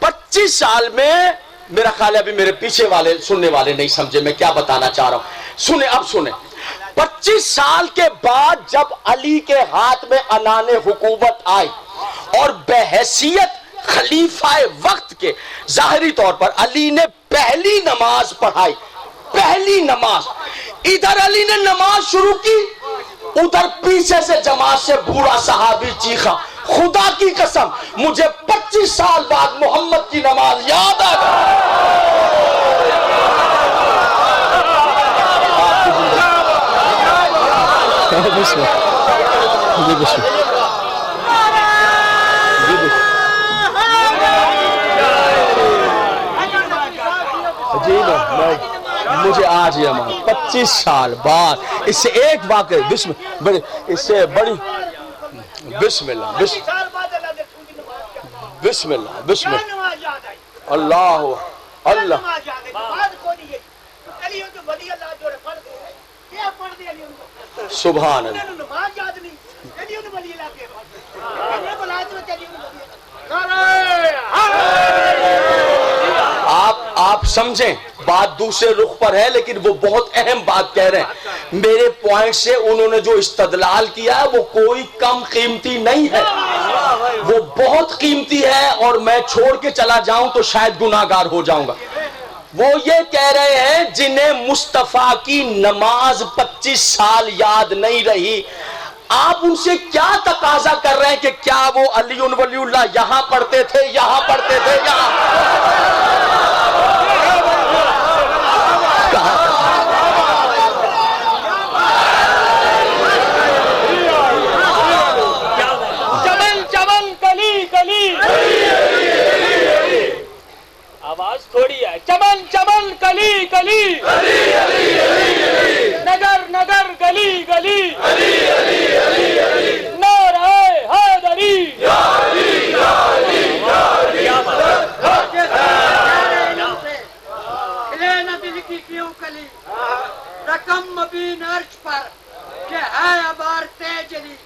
25 سال میں میرا خیال ہے ابھی میرے پیچھے والے سننے والے نہیں سمجھے میں کیا بتانا چاہ رہا ہوں، سنیں اب سنیں۔ 25 سال کے بعد جب علی کے ہاتھ میں عنان حکومت آئی اور بحیثیت خلیفہ وقت کے ظاہری طور پر علی نے پہلی نماز پڑھائی، پہلی نماز، ادھر علی نے نماز شروع کی، ادھر پیچھے سے جماعت سے بوڑھا صحابی چیخا خدا کی قسم مجھے 25 سال بعد محمد کی نماز یاد آ گئی۔ مجھے آج یہ مان 25 سال بعد اس سے ایک واقعہ اس سے بڑی بسم اللہ بسم اللہ بسم اللہ اللہ اللہ سبحان اللہ۔ آپ سمجھیں بات دوسرے رخ پر ہے لیکن وہ بہت اہم بات کہہ رہے ہیں، میرے پوائنٹ سے انہوں نے جو استدلال کیا ہے وہ کوئی کم قیمتی نہیں ہے، وہ بہت قیمتی ہے، اور میں چھوڑ کے چلا جاؤں تو شاید گناہگار ہو جاؤں گا۔ وہ یہ کہہ رہے ہیں جنہیں مصطفیٰ کی نماز 25 سال یاد نہیں رہی، آپ ان سے کیا تقاضا کر رہے ہیں کہ کیا وہ علی ولی اللہ یہاں پڑھتے تھے، یہاں پڑھتے تھے، یہاں چمن چمن گلی گلی، آواز تھوڑی ہے، چمن چمن گلی گلی، نگر نگر گلی گلی، نعرہ حیدری، کھلے نہ دل کی کیوں کلی، رقم مبین عرش پر کہ ہے عبارتِ جلی،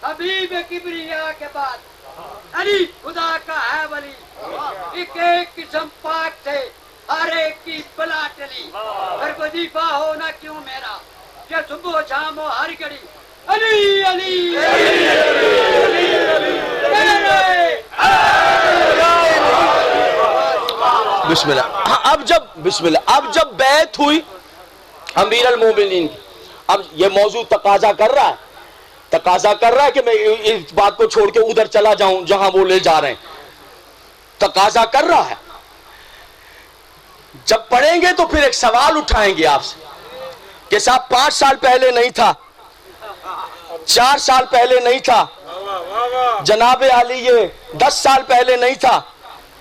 حبیب کبریا کے بعد علی خدا کا ہے ولی، ایک ایک قسم پاک تھے ہر ایک کی بلا ٹلی، ہر وظیفہ ہونا کیوں میرا کہ صبح و شام ہو ہر گھڑی علی علی بسم اللہ اب جب بیعت ہوئی امیر المومنین کی، اب یہ موضوع تقاضا کر رہا ہے کہ میں اس بات کو چھوڑ کے ادھر چلا جاؤں جہاں وہ لے جا رہے ہیں، تقاضا کر رہا ہے۔ جب پڑھیں گے تو پھر ایک سوال اٹھائیں گے آپ سے کہ صاحب 5 سال پہلے نہیں تھا، 4 سال پہلے نہیں تھا، جناب علی یہ 10 سال پہلے نہیں تھا،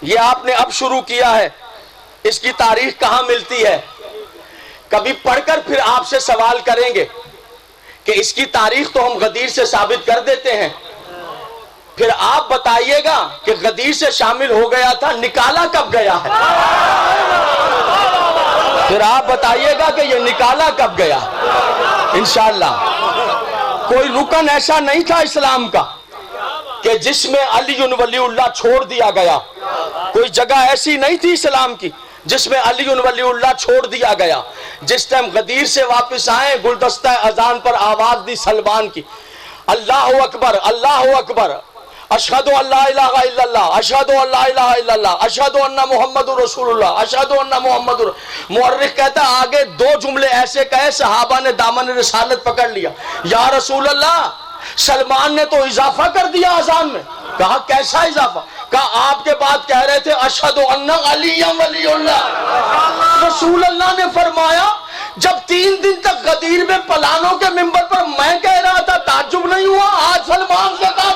یہ آپ نے اب شروع کیا ہے، اس کی تاریخ کہاں ملتی ہے؟ کبھی پڑھ کر پھر آپ سے سوال کریں گے کہ اس کی تاریخ تو ہم غدیر سے ثابت کر دیتے ہیں، پھر آپ بتائیے گا کہ غدیر سے شامل ہو گیا تھا، نکالا کب گیا ہے؟ پھر آپ بتائیے گا کہ یہ نکالا کب گیا؟ انشاءاللہ کوئی رکن ایسا نہیں تھا اسلام کا کہ جس میں علی ولی اللہ چھوڑ دیا گیا، کوئی جگہ ایسی نہیں تھی اسلام کی جس میں علی ولی اللہ چھوڑ دیا گیا۔ جس ٹائم غدیر سے واپس آئے، گلدستہ اذان پر آواز دی سلمان کی، اللہ اکبر اللہ اکبر، اشہد ان لا الہ الا اللہ، اشہد ان لا الہ الا اللہ، اشہد ان محمد رسول اللہ، اشہد ان محمد مورخ کہتا ہے آگے 2 جملے ایسے کہے صحابہ نے دامن رسالت پکڑ لیا، یا رسول اللہ سلمان نے تو اضافہ کر دیا اذان میں۔ کہا کیسا اضافہ؟ کہا آپ کے بعد کہہ رہے تھے اشہد ان علی ولی اللہ، رسول اللہ نے فرمایا جب 3 دن تک غدیر میں پلانوں کے منبر پر میں کہہ رہا تھا تعجب نہیں ہوا، آج سلمان سے کہا،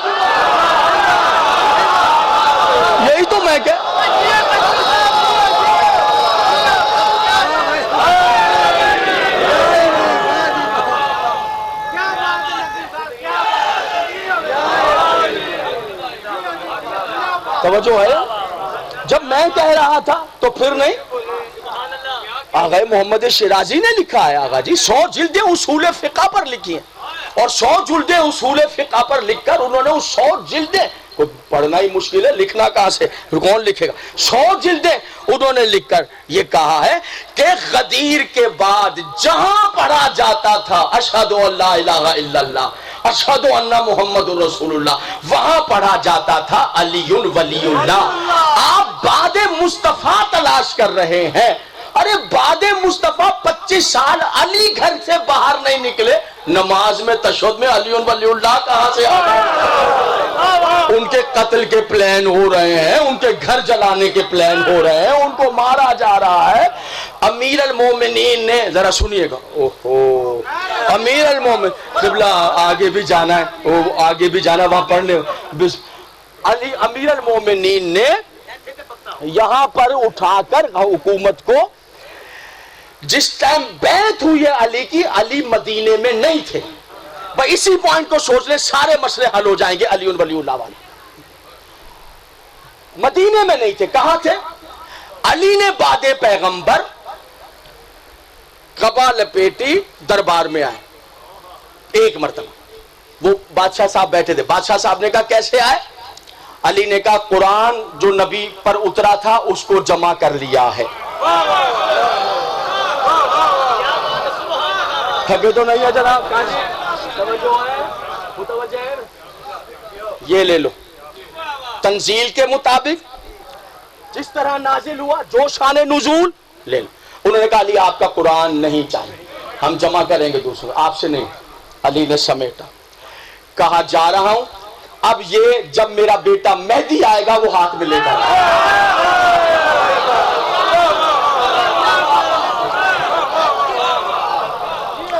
یہی تو میں کہہ توجہ ہے، جب میں کہہ رہا تھا تو پھر نہیں۔ آغا محمد شیرازی نے لکھا ہے، آغا جی 100 جلدیں اصول فقہ پر لکھی ہیں، اور 100 جلدیں اصول فقہ پر لکھ کر انہوں نے اس 100 جلدیں کو پڑھنا ہی مشکل ہے، لکھنا کہاں سے، کون لکھے گا؟ 100 جلدیں انہوں نے لکھ کر یہ کہا ہے کہ غدیر کے بعد جہاں پڑھا جاتا تھا اشہد ان لا الہ الا اللہ، اشہد ان محمد رسول اللہ، وہاں پڑھا جاتا تھا علی ولی اللہ۔ آپ بعد مصطفیٰ تلاش کر رہے ہیں، ارے بعد مصطفیٰ 25 سال علی گھر سے باہر نہیں نکلے، نماز میں تشہد میں علی ولی اللہ کہاں سے آ گئے؟ ان کے قتل کے پلان ہو رہے ہیں، ان کے گھر جلانے کے پلان ہو رہے ہیں، ان کو مارا جا رہا ہے۔ امیر المومنین نے، ذرا سنیے گا، اوہو امیر المومن قبلہ آگے بھی جانا ہے، آگے بھی جانا، وہاں پڑھنے علی امیر المومنین نے یہاں پر اٹھا کر حکومت کو، جس ٹائم بیعت ہوئی ہے علی کی، علی مدینے میں نہیں تھے، بھائی اسی پوائنٹ کو سوچ لیں، سارے مسئلے حل ہو جائیں گے۔ علی ولی اللہ والے مدینے میں نہیں تھے، کہاں تھے؟ علی نے بعد پیغمبر قبا لپیٹی دربار میں آئے ایک مرتبہ، وہ بادشاہ صاحب بیٹھے تھے، بادشاہ صاحب نے کہا کیسے آئے؟ علی نے کہا قرآن جو نبی پر اترا تھا اس کو جمع کر لیا ہے۔ تھکے تو نہیں ہے جناب؟ یہ لے لو، تنزیل کے مطابق جس طرح نازل ہوا، جو شان نزول لے لو۔ انہوں نے کہا علی آپ کا قرآن نہیں چاہیے، ہم جمع کریں گے دوسروں، آپ سے نہیں۔ علی نے سمیٹا، کہا جا رہا ہوں اب یہ جب میرا بیٹا مہدی آئے گا وہ ہاتھ میں لے کر آئے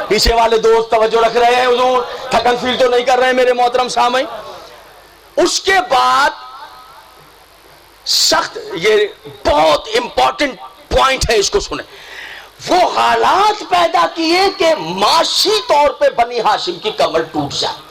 پیچھے والے دوست توجہ رکھ رہے ہیں حضور تھکن فیل تو نہیں کر رہے ہیں میرے محترم سامعین. اس کے بعد سخت یہ بہت امپورٹنٹ پوائنٹ ہے اس کو سنیں. وہ حالات پیدا کیے کہ معاشی طور پہ بنی ہاشم کی کمر ٹوٹ جائے.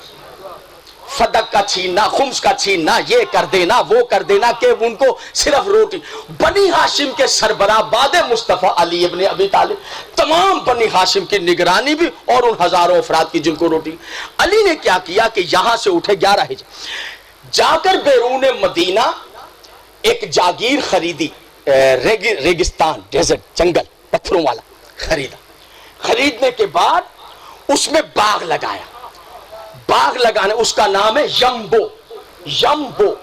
فدق کا چھیننا خمس کا چھیننا یہ کر دینا وہ کر دینا کہ ان کو صرف روٹی. بنی ہاشم کے سربراہ بعد مصطفیٰ علی ابن ابی طالب تمام بنی ہاشم کی نگرانی بھی اور ان ہزاروں افراد کی جن کو روٹی. علی نے کیا کیا کہ یہاں سے اٹھے 11 ہجری جا کر بیرون مدینہ ایک جاگیر خریدی. ریگستان ڈیزرٹ جنگل پتھروں والا خریدا. خریدنے کے بعد اس میں باغ لگایا. باغ لگانے اس کا نام ہے یمبو. یمبو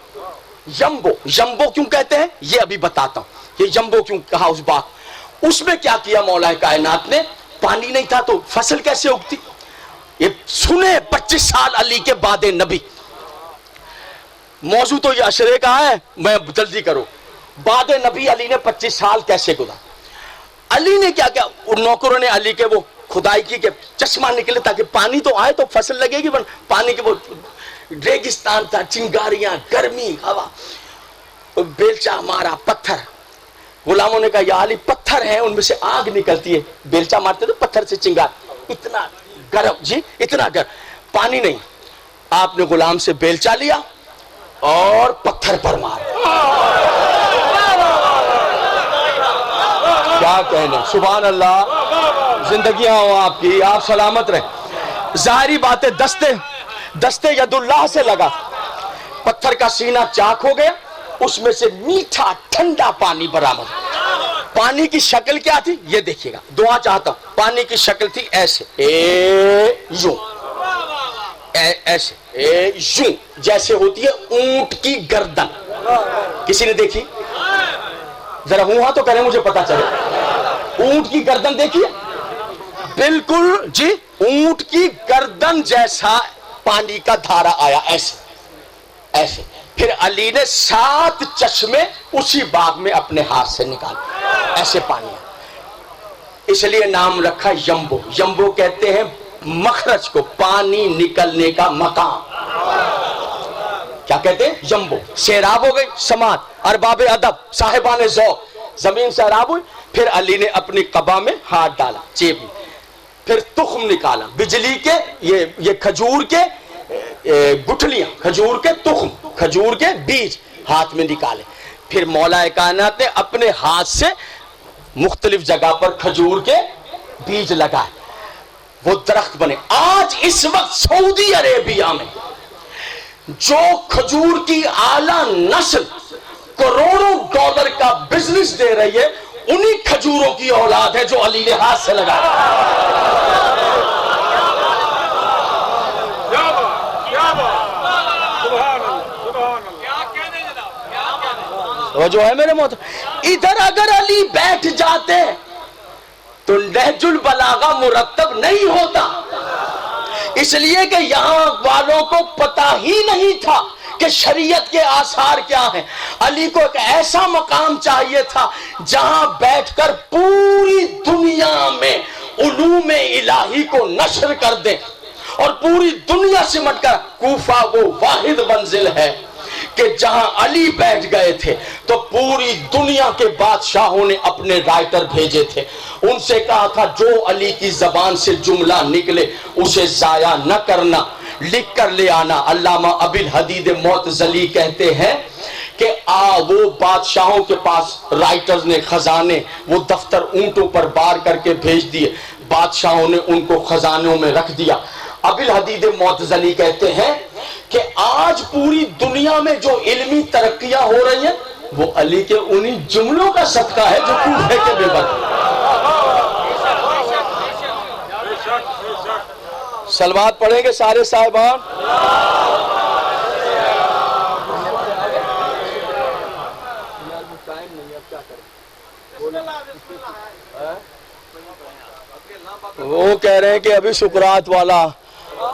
یمبو یمبو کیوں کہتے ہیں یہ ابھی بتاتا ہوں. یہ یمبو کیوں کہا اس باغ. اس میں کیا کیا مولا کائنات نے. پانی نہیں تھا تو فصل کیسے اگتی. یہ سنے 25 سال علی کے بعد نبی. موضوع تو یہ اشرے کا ہے میں جلدی کرو. بعد نبی علی نے 25 سال کیسے گزارا. علی نے کیا کیا نوکروں نے علی کے وہ کھدائی کی کہ چشمہ نکلے تاکہ پانی تو آئے تو فصل لگے گی. پانی کے وہ ریگستان تھا چنگاریاں گرمی ہوا بیلچا مارا پتھر. غلاموں نے کہا یا علی پتھر ہیں ان میں سے آگ نکلتی ہے. بیلچا مارتے تو پتھر سے چنگار اتنا گرم جی اتنا گرم پانی نہیں. آپ نے غلام سے بیلچا لیا اور پتھر پر مارا. کیا کہنے سبحان اللہ. زندگیاں ہوں آپ کی آپ سلامت رہیں. ظاہری بات ہے دستے ید اللہ سے لگا. پتھر کا سینہ چاک ہو گیا. اس میں سے میٹھا ٹھنڈا پانی برآمد. پانی کی شکل کیا تھی یہ دیکھیے گا. دعا چاہتا ہوں. پانی کی شکل تھی ایسے یوں ایسے یوں جیسے ہوتی ہے اونٹ کی گردن. کسی نے دیکھی ذرا ہوں تو کریں مجھے پتا چلے. اونٹ کی گردن دیکھیے بالکل جی اونٹ کی گردن جیسا پانی کا دھارا آیا ایسے ایسے. پھر علی نے 7 چشمے اسی باغ میں اپنے ہاتھ سے نکالے ایسے پانی. اس لیے نام رکھا یمبو. یمبو کہتے ہیں مخرج کو پانی نکلنے کا مقام. کیا کہتے ہیں یمبو. سیراب ہو گئی سماعت ارباب ادب صاحبان ذوق زمین سیراب ہوئی. پھر علی نے اپنی قبا میں ہاتھ ڈالا جیب میں. پھر تخم نکالا بجلی کے یہ کھجور کے گٹھلیاں کھجور کے تخم کھجور کے بیج ہاتھ میں نکالے. پھر مولا کائنات نے اپنے ہاتھ سے مختلف جگہ پر کھجور کے بیج لگائے وہ درخت بنے. آج اس وقت سعودی عربیہ میں جو کھجور کی اعلیٰ نسل کروڑوں ڈالر کا بزنس دے رہی ہے انہی کھجوروں کی اولاد ہے جو علی نے ہاتھ سے لگایا. وہ جو ہے میرے موت ادھر اگر علی بیٹھ جاتے تو نہج البلاغہ مرتب نہیں ہوتا. اس لیے کہ یہاں والوں کو پتہ ہی نہیں تھا کہ شریعت کے آثار کیا ہیں. علی کو ایک ایسا مقام چاہیے تھا جہاں بیٹھ کر پوری دنیا میں علوم الہی کو نشر کر دیں اور پوری دنیا سمٹ کر. کوفہ وہ واحد منزل ہے کہ جہاں علی بیٹھ گئے تھے تو پوری دنیا کے بادشاہوں نے اپنے رائٹر بھیجے تھے. ان سے کہا تھا جو علی کی زبان سے جملہ نکلے اسے ضائع نہ کرنا لکھ کر لے آنا. علامہ ابی الحدید معتزلی کہتے ہیں کہ وہ بادشاہوں کے پاس رائٹرز نے خزانے وہ دفتر اونٹوں پر بار کر کے بھیج دیے. بادشاہوں نے ان کو خزانوں میں رکھ دیا. ابی الحدید معتزلی کہتے ہیں کہ آج پوری دنیا میں جو علمی ترقیاں ہو رہی ہیں وہ علی کے انہی جملوں کا صدقہ ہے جو کوفے کے بے بک. سلوات پڑھیں گے سارے صاحبان. وہ کہہ رہے ہیں کہ ابھی سقراط والا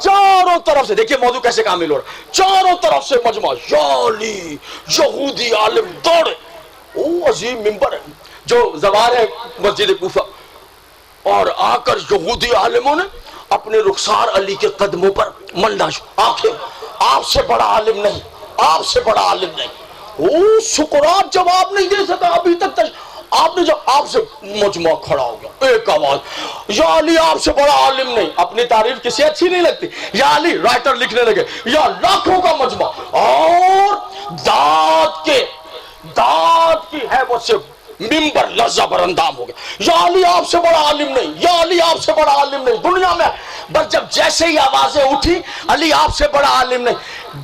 چاروں طرف سے دیکھیے موضوع کیسے کامل ہو رہا ہے، چاروں طرف سے مجمع، یا علی، یہودی عالم دوڑے، او عظیم منبر ہے جو زوار ہے مسجد کوفہ، اور آ کر یہودی عالموں نے اپنے رخسار علی کے قدموں پر ملنا شروع، آنکھیں، آپ سے بڑا عالم نہیں، آپ سے بڑا عالم نہیں۔ او سقراط جواب نہیں دے سکا ابھی تک، آپ نے جب آپ سے مجمع کھڑا ہو گیا، ایک آواز، یا علی آپ سے بڑا عالم نہیں۔ اپنی تعریف کسی اچھی نہیں لگتی، یا علی، رائٹر لکھنے لگے، یا لاکھوں کا مجمع، اور داد کی حیبت سے ممبر لرزہ بر اندام ہو گیا، یا علی آپ سے بڑا عالم نہیں، یا علی آپ سے بڑا عالم نہیں دنیا میں۔ بس جب جیسے ہی آوازیں اٹھی، علی آپ سے بڑا عالم نہیں،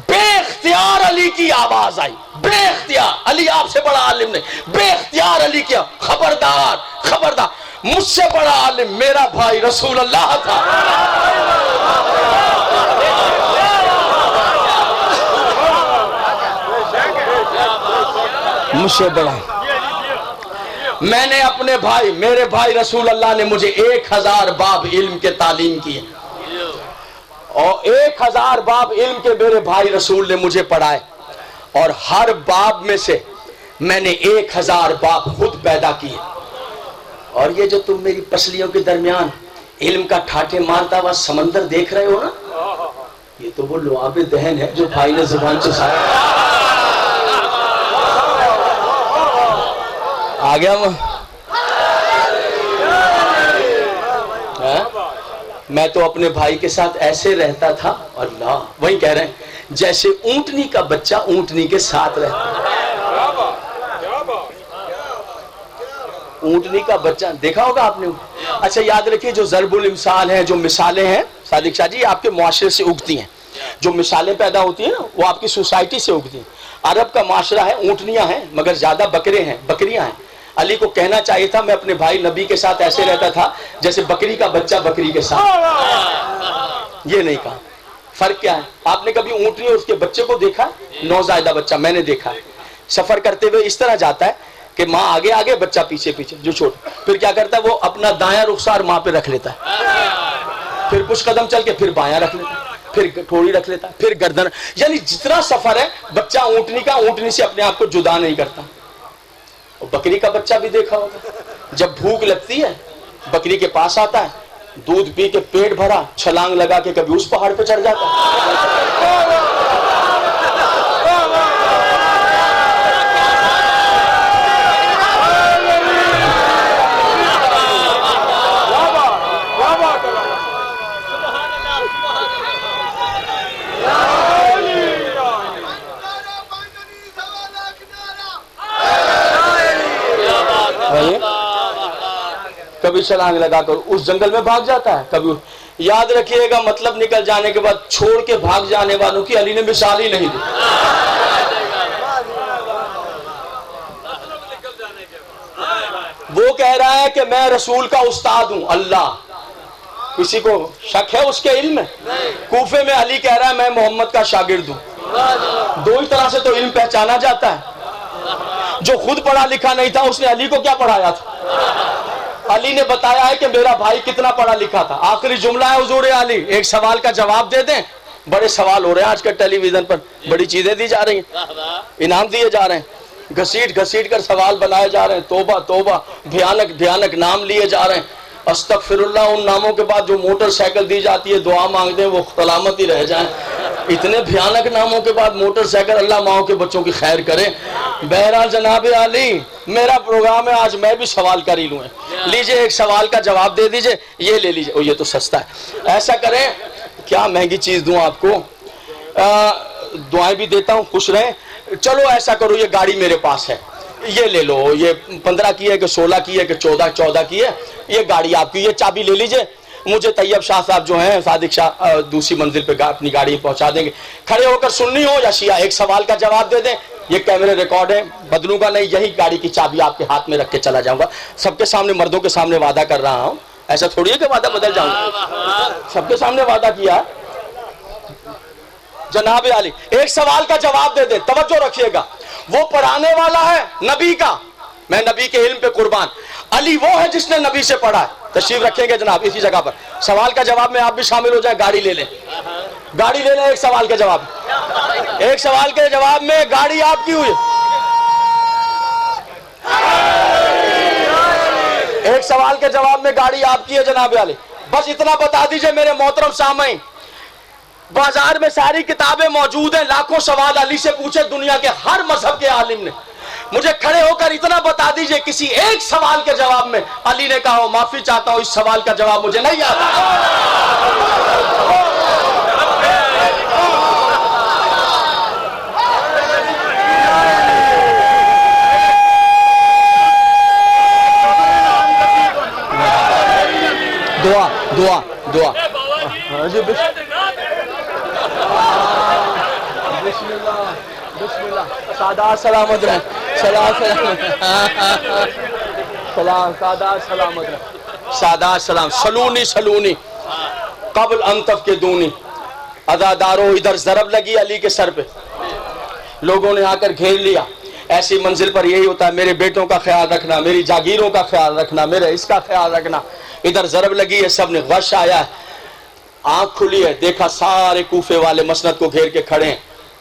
بے اختیار علی کی آواز آئی، بے اختیار علی آپ سے بڑا عالم نہیں، بے اختیار علی کیا، خبردار خبردار، مجھ سے بڑا عالم میرا بھائی رسول اللہ تھا۔ مجھ سے بڑا، میں نے اپنے بھائی، میرے بھائی رسول اللہ نے مجھے 1000 باب علم کے تعلیم کیے، اور 1000 باب علم کے میرے بھائی رسول نے مجھے پڑھائے، اور ہر باب میں سے میں نے 1000 باب خود پیدا کیے۔ اور یہ جو تم میری پسلیوں کے درمیان علم کا ٹھاٹھے مارتا ہوا سمندر دیکھ رہے ہو نا، یہ تو وہ لعاب دہن ہے جو بھائی نے زبان چسایا۔ آ گیا میں تو اپنے بھائی کے ساتھ ایسے رہتا تھا، اللہ وہی کہہ رہے ہیں، جیسے اونٹنی کا بچہ اونٹنی کے ساتھ رہتا ہے۔ اونٹنی کا بچہ دیکھا ہوگا آپ نے۔ اچھا یاد رکھیے، جو ضرب الامثال ہیں، جو مثالیں ہیں صادق شاہ جی، آپ کے معاشرے سے اگتی ہیں۔ جو مثالیں پیدا ہوتی ہیں نا، وہ آپ کی سوسائٹی سے اگتی ہیں۔ عرب کا معاشرہ ہے، اونٹنیاں ہیں مگر زیادہ بکرے ہیں، بکریاں ہیں۔ علی کو کہنا چاہیے تھا میں اپنے بھائی نبی کے ساتھ ایسے رہتا تھا جیسے بکری کا بچہ بکری کے ساتھ، یہ نہیں کہا۔ فرق کیا ہے؟ آپ نے کبھی اونٹنی اور اس کے بچے کو دیکھا؟ نوزائیدہ بچہ میں نے دیکھا ہے، سفر کرتے ہوئے اس طرح جاتا ہے کہ ماں آگے آگے بچہ پیچھے پیچھے، جو چھوٹا، پھر کیا کرتا ہے وہ اپنا دایاں رخسار ماں پہ رکھ لیتا ہے، پھر کچھ قدم چل کے پھر بایاں رکھ لیتا ہے، پھر ٹھوڑی رکھ لیتا ہے، پھر گردن، یعنی جتنا سفر ہے بچہ اونٹنی کا اونٹنی سے اپنے آپ کو جدا نہیں کرتا۔ بکری کا بچہ بھی دیکھا ہوگا، جب بھوک لگتی ہے بکری کے پاس آتا ہے، دودھ پی کے پیٹ بھرا، چھلانگ لگا کے کبھی اس پہاڑ پہ چڑھ جاتا ہے۔ کبھی چھلانگ لگا کر اس جنگل میں بھاگ جاتا ہے، کبھی یاد رکھیے گا مطلب نکل جانے کے بعد چھوڑ کے بھاگ جانے والوں کی علی نے مثال ہی نہیں دی۔ وہ کہہ رہا ہے کہ میں رسول کا استاد ہوں، اللہ، کسی کو شک ہے اس کے علم میں؟ کوفے میں علی کہہ رہا ہے میں محمد کا شاگرد ہوں۔ دو ہی طرح سے تو علم پہچانا جاتا ہے، جو خود پڑھا لکھا نہیں تھا اس نے علی کو کیا پڑھایا تھا؟ علی نے بتایا ہے کہ میرا بھائی کتنا پڑھا لکھا تھا۔ آخری جملہ ہے حضور علی، ایک سوال کا جواب دے دیں۔ بڑے سوال ہو رہے ہیں آج کل ٹیلی ویژن پر، بڑی چیزیں دی جا رہی ہیں، انعام دیے جا رہے ہیں، گھسیٹ گھسیٹ کر سوال بنائے جا رہے ہیں، توبہ توبہ، بھیانک بھیانک نام لیے جا رہے ہیں۔ استغفر اللہ، ان ناموں کے بعد جو موٹر سائیکل دی جاتی ہے دعا مانگتے ہیں وہ سلامت ہی رہ جائیں۔ اتنے بھیانک ناموں کے بعد موٹر سائیکل، اللہ ماؤں کے بچوں کی خیر کرے۔ بہرحال جناب علی، میرا پروگرام ہے آج میں بھی سوال کر ہی لوں، لیجئے ایک سوال کا جواب دے دیجئے، یہ لے لیجئے، یہ تو سستا ہے۔ ایسا کریں، کیا مہنگی چیز دوں آپ کو، دعائیں بھی دیتا ہوں، خوش رہیں۔ چلو ایسا کرو، یہ گاڑی میرے پاس ہے، یہ لے لو، یہ 15 کی ہے کہ 16 کی ہے کہ 14 کی ہے، یہ گاڑی آپ کی، یہ چابی لے لیجئے۔ مجھے طیب شاہ صاحب جو ہیں، صادق شاہ دوسری منزل پہ اپنی گاڑی پہنچا دیں گے۔ کھڑے ہو کر سننی ہو یا شیعہ، ایک سوال کا جواب دے دیں، یہ کیمرے ریکارڈ ہے، بدلوں گا نہیں، یہی گاڑی کی چابی آپ کے ہاتھ میں رکھ کے چلا جاؤں گا۔ سب کے سامنے، مردوں کے سامنے وعدہ کر رہا ہوں، ایسا تھوڑی ہے کہ وعدہ بدل جاؤں گا، سب کے سامنے وعدہ کیا ہے۔ جناب علی، ایک سوال کا جواب دے دیں، توجہ رکھیے گا، وہ پڑھانے والا ہے نبی کا، میں نبی کے علم پہ قربان. علی وہ ہے جس نے نبی سے پڑھا ہے. تشریف رکھیں گے جناب اسی جگہ پر. سوال کا جواب میں آپ بھی شامل ہو جائیں. گاڑی لے لیں, گاڑی لے لیں. ایک سوال کے جواب, ایک سوال کے جواب میں گاڑی آپ کی ہوئی. ایک سوال کے جواب میں گاڑی آپ کی ہے جناب علی. بس اتنا بتا دیجئے میرے محترم سامعین, بازار میں ساری کتابیں موجود ہیں, لاکھوں سوال علی سے پوچھے دنیا کے ہر مذہب کے عالم نے. مجھے کھڑے ہو کر اتنا بتا دیجئے کسی ایک سوال کے جواب میں علی نے کہا ہو معافی چاہتا ہوں اس سوال کا جواب مجھے نہیں آتا. دعا دعا دعا. بسم اللہ بسم اللہ. سادات سلامت رہیں. سلام سلام سادات سلامت رہیں. سادات سلام. سلونی سلونی قبل انتف کے دونی. عزادارو ادھر ضرب لگی علی کے سر پہ, لوگوں نے آ کر گھیر لیا. ایسی منزل پر یہی ہوتا ہے, میرے بیٹوں کا خیال رکھنا, میری جاگیروں کا خیال رکھنا, میرے اس کا خیال رکھنا. ادھر ضرب لگی ہے, سب نے غش آیا ہے, آنکھ کھلی ہے, دیکھا سارے کوفے والے مسند کو گھیر کے کھڑے ہیں.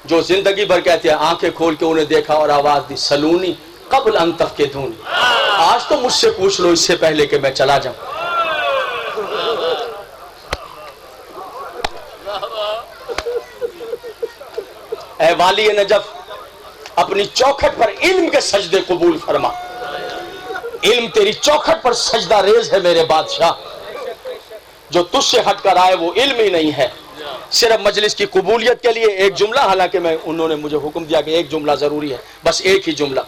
جو زندگی بھر کہتے ہیں آنکھیں کھول کے انہیں دیکھا اور آواز دی سلونی قبل ان تفقدونی. آج تو مجھ سے پوچھ لو اس سے پہلے کہ میں چلا جاؤں. اے والی نجف, اپنی چوکھٹ پر علم کے سجدے قبول فرما. علم تیری چوکھٹ پر سجدہ ریز ہے میرے بادشاہ. جو تجھ سے ہٹ کر آئے وہ علم ہی نہیں ہے. صرف مجلس کی قبولیت کے لیے ایک جملہ, حالانکہ انہوں نے مجھے حکم دیا کہ ایک جملہ ضروری ہے, بس ایک ہی جملہ.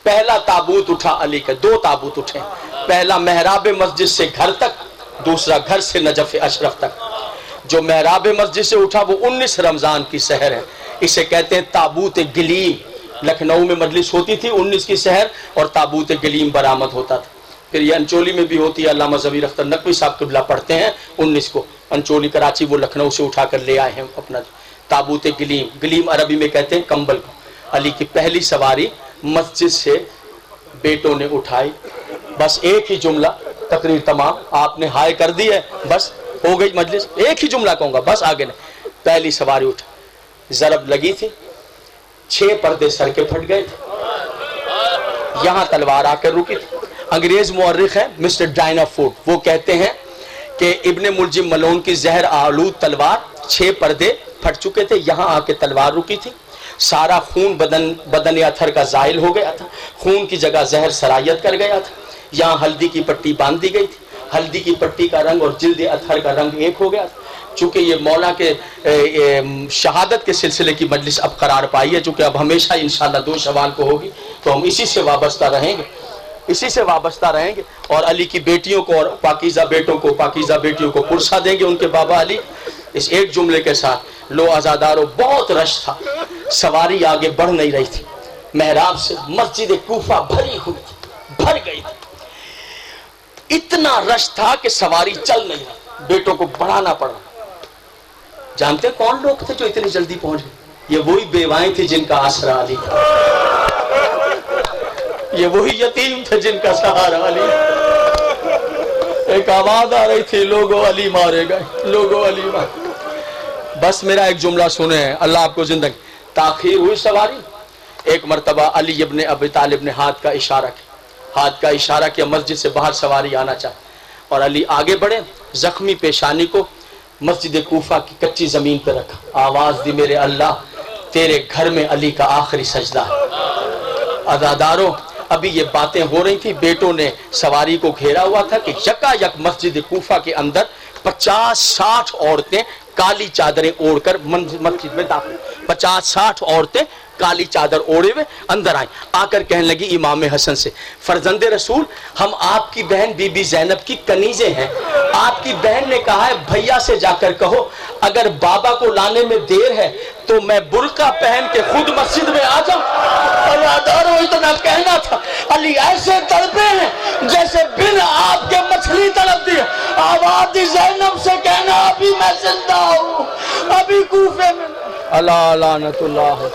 پہلا تابوت اٹھا علی کا, 2 تابوت اٹھے. پہلا محراب مسجد سے گھر تک, دوسرا گھر سے نجف اشرف تک. جو محراب مسجد سے اٹھا وہ 19 رمضان کی سحر ہے. اسے کہتے ہیں تابوت گلیم. لکھنؤ میں مجلس ہوتی تھی 19 کی سحر اور تابوت گلیم برآمد ہوتا تھا. پھر یہ انچولی میں بھی ہوتی ہے, علامہ ظفیر اختر نقوی صاحب قبلہ پڑھتے ہیں 19 کو. انچولی کراچی وہ لکھنؤ سے اٹھا کر لے آئے ہیں اپنا تابوت گلیم. گلیم عربی میں کہتے ہیں کمبل کو. علی کی پہلی سواری مسجد سے بیٹوں نے اٹھائی. بس ایک ہی جملہ, تقریر تمام. آپ نے ہائے کر دی ہے, بس ہو گئی مجلس. ایک ہی جملہ کہوں گا, بس آگے نہیں. پہلی سواری اٹھا, ضرب لگی تھی, 6 پردے سر کے پھٹ گئے تھے. یہاں تلوار آ کر رکی تھی. انگریز مورخ ہے مسٹر ڈائنا فورڈ, وہ کہتے ہیں کہ ابن ملجم ملون کی زہر آلود تلوار 6 پردے پھٹ چکے تھے, یہاں آ کے تلوار رکی تھی. سارا خون بدن اتھر کا زائل ہو گیا تھا. خون کی جگہ زہر سرایت کر گیا تھا. یہاں ہلدی کی پٹی باندھ دی گئی تھی. ہلدی کی پٹی کا رنگ اور جلد اتھر کا رنگ ایک ہو گیا تھا. چونکہ یہ مولا کے شہادت کے سلسلے کی مجلس اب قرار پائی ہے, چونکہ اب ہمیشہ انشاءاللہ 2 شوال کو ہوگی, تو ہم اسی سے وابستہ رہیں گے, اسی سے وابستہ رہیں گے. اور علی کی بیٹیوں کو اور پاکیزہ بیٹوں کو, پاکیزہ بیٹیوں کو پرسا دیں گے ان کے بابا علی. اس ایک جملے کے ساتھ لو عزادارو, بہت رش تھا, سواری آگے بڑھ نہیں رہی تھی. محراب سے مسجد کوفہ بھری ہوئی تھی, بھر گئی تھی. اتنا رش تھا کہ سواری چل نہیں رہی, بیٹوں کو بڑھانا پڑا. جانتے ہیں کون لوگ تھے جو اتنی جلدی پہنچ گئے؟ یہ وہی بیوائیں تھی جن کا آسرا علی تھا. یہ وہی یتیم تھے جن کا سہارا علی. ایک آواز آ رہی تھی, لوگو علی مارے گئے, لوگو علی مارے. بس میرا ایک جملہ سنیں, اللہ آپ کو زندگی. تاخیر ہوئی سواری. ایک مرتبہ علی ابن ابی طالب نے ہاتھ کا اشارہ کیا, ہاتھ کا اشارہ کیا, مسجد سے باہر سواری آنا چاہے. اور علی آگے بڑھے, زخمی پیشانی کو مسجد کوفہ کی کچی زمین پہ رکھا. آواز دی, میرے اللہ تیرے گھر میں علی کا آخری سجدہ ہے. عزادارو, ابھی یہ باتیں ہو رہی تھی, بیٹوں نے سواری کو گھیرا ہوا تھا کہ یکا یک مسجد کوفہ کے اندر 50-60 عورتیں کالی چادریں اوڑھ کر مسجد میں داخل. 50-60 عورتیں کالی چادر اوڑھے ہوئے اندر آئیں. آ کر کہنے لگی امام حسن سے, فرزند رسول, ہم آپ کی بہن بی بی زینب کی کنیزیں ہیں. آپ کی بہن نے کہا ہے بھیا سے جا کر کہو اگر بابا کو لانے میں دیر ہے تو میں برقع پہن کے خود مسجد میں آ جاؤں. عزادارو, اتنا کہنا تھا. علی ایسے تڑپے ہیں جیسے بن آپ کے مچھلی تڑپتی ہے. آواز دی, زینب سے کہنا ابھی میں زندہ ہوں, ابھی کوفے میں. اللہ لعنت اللہ.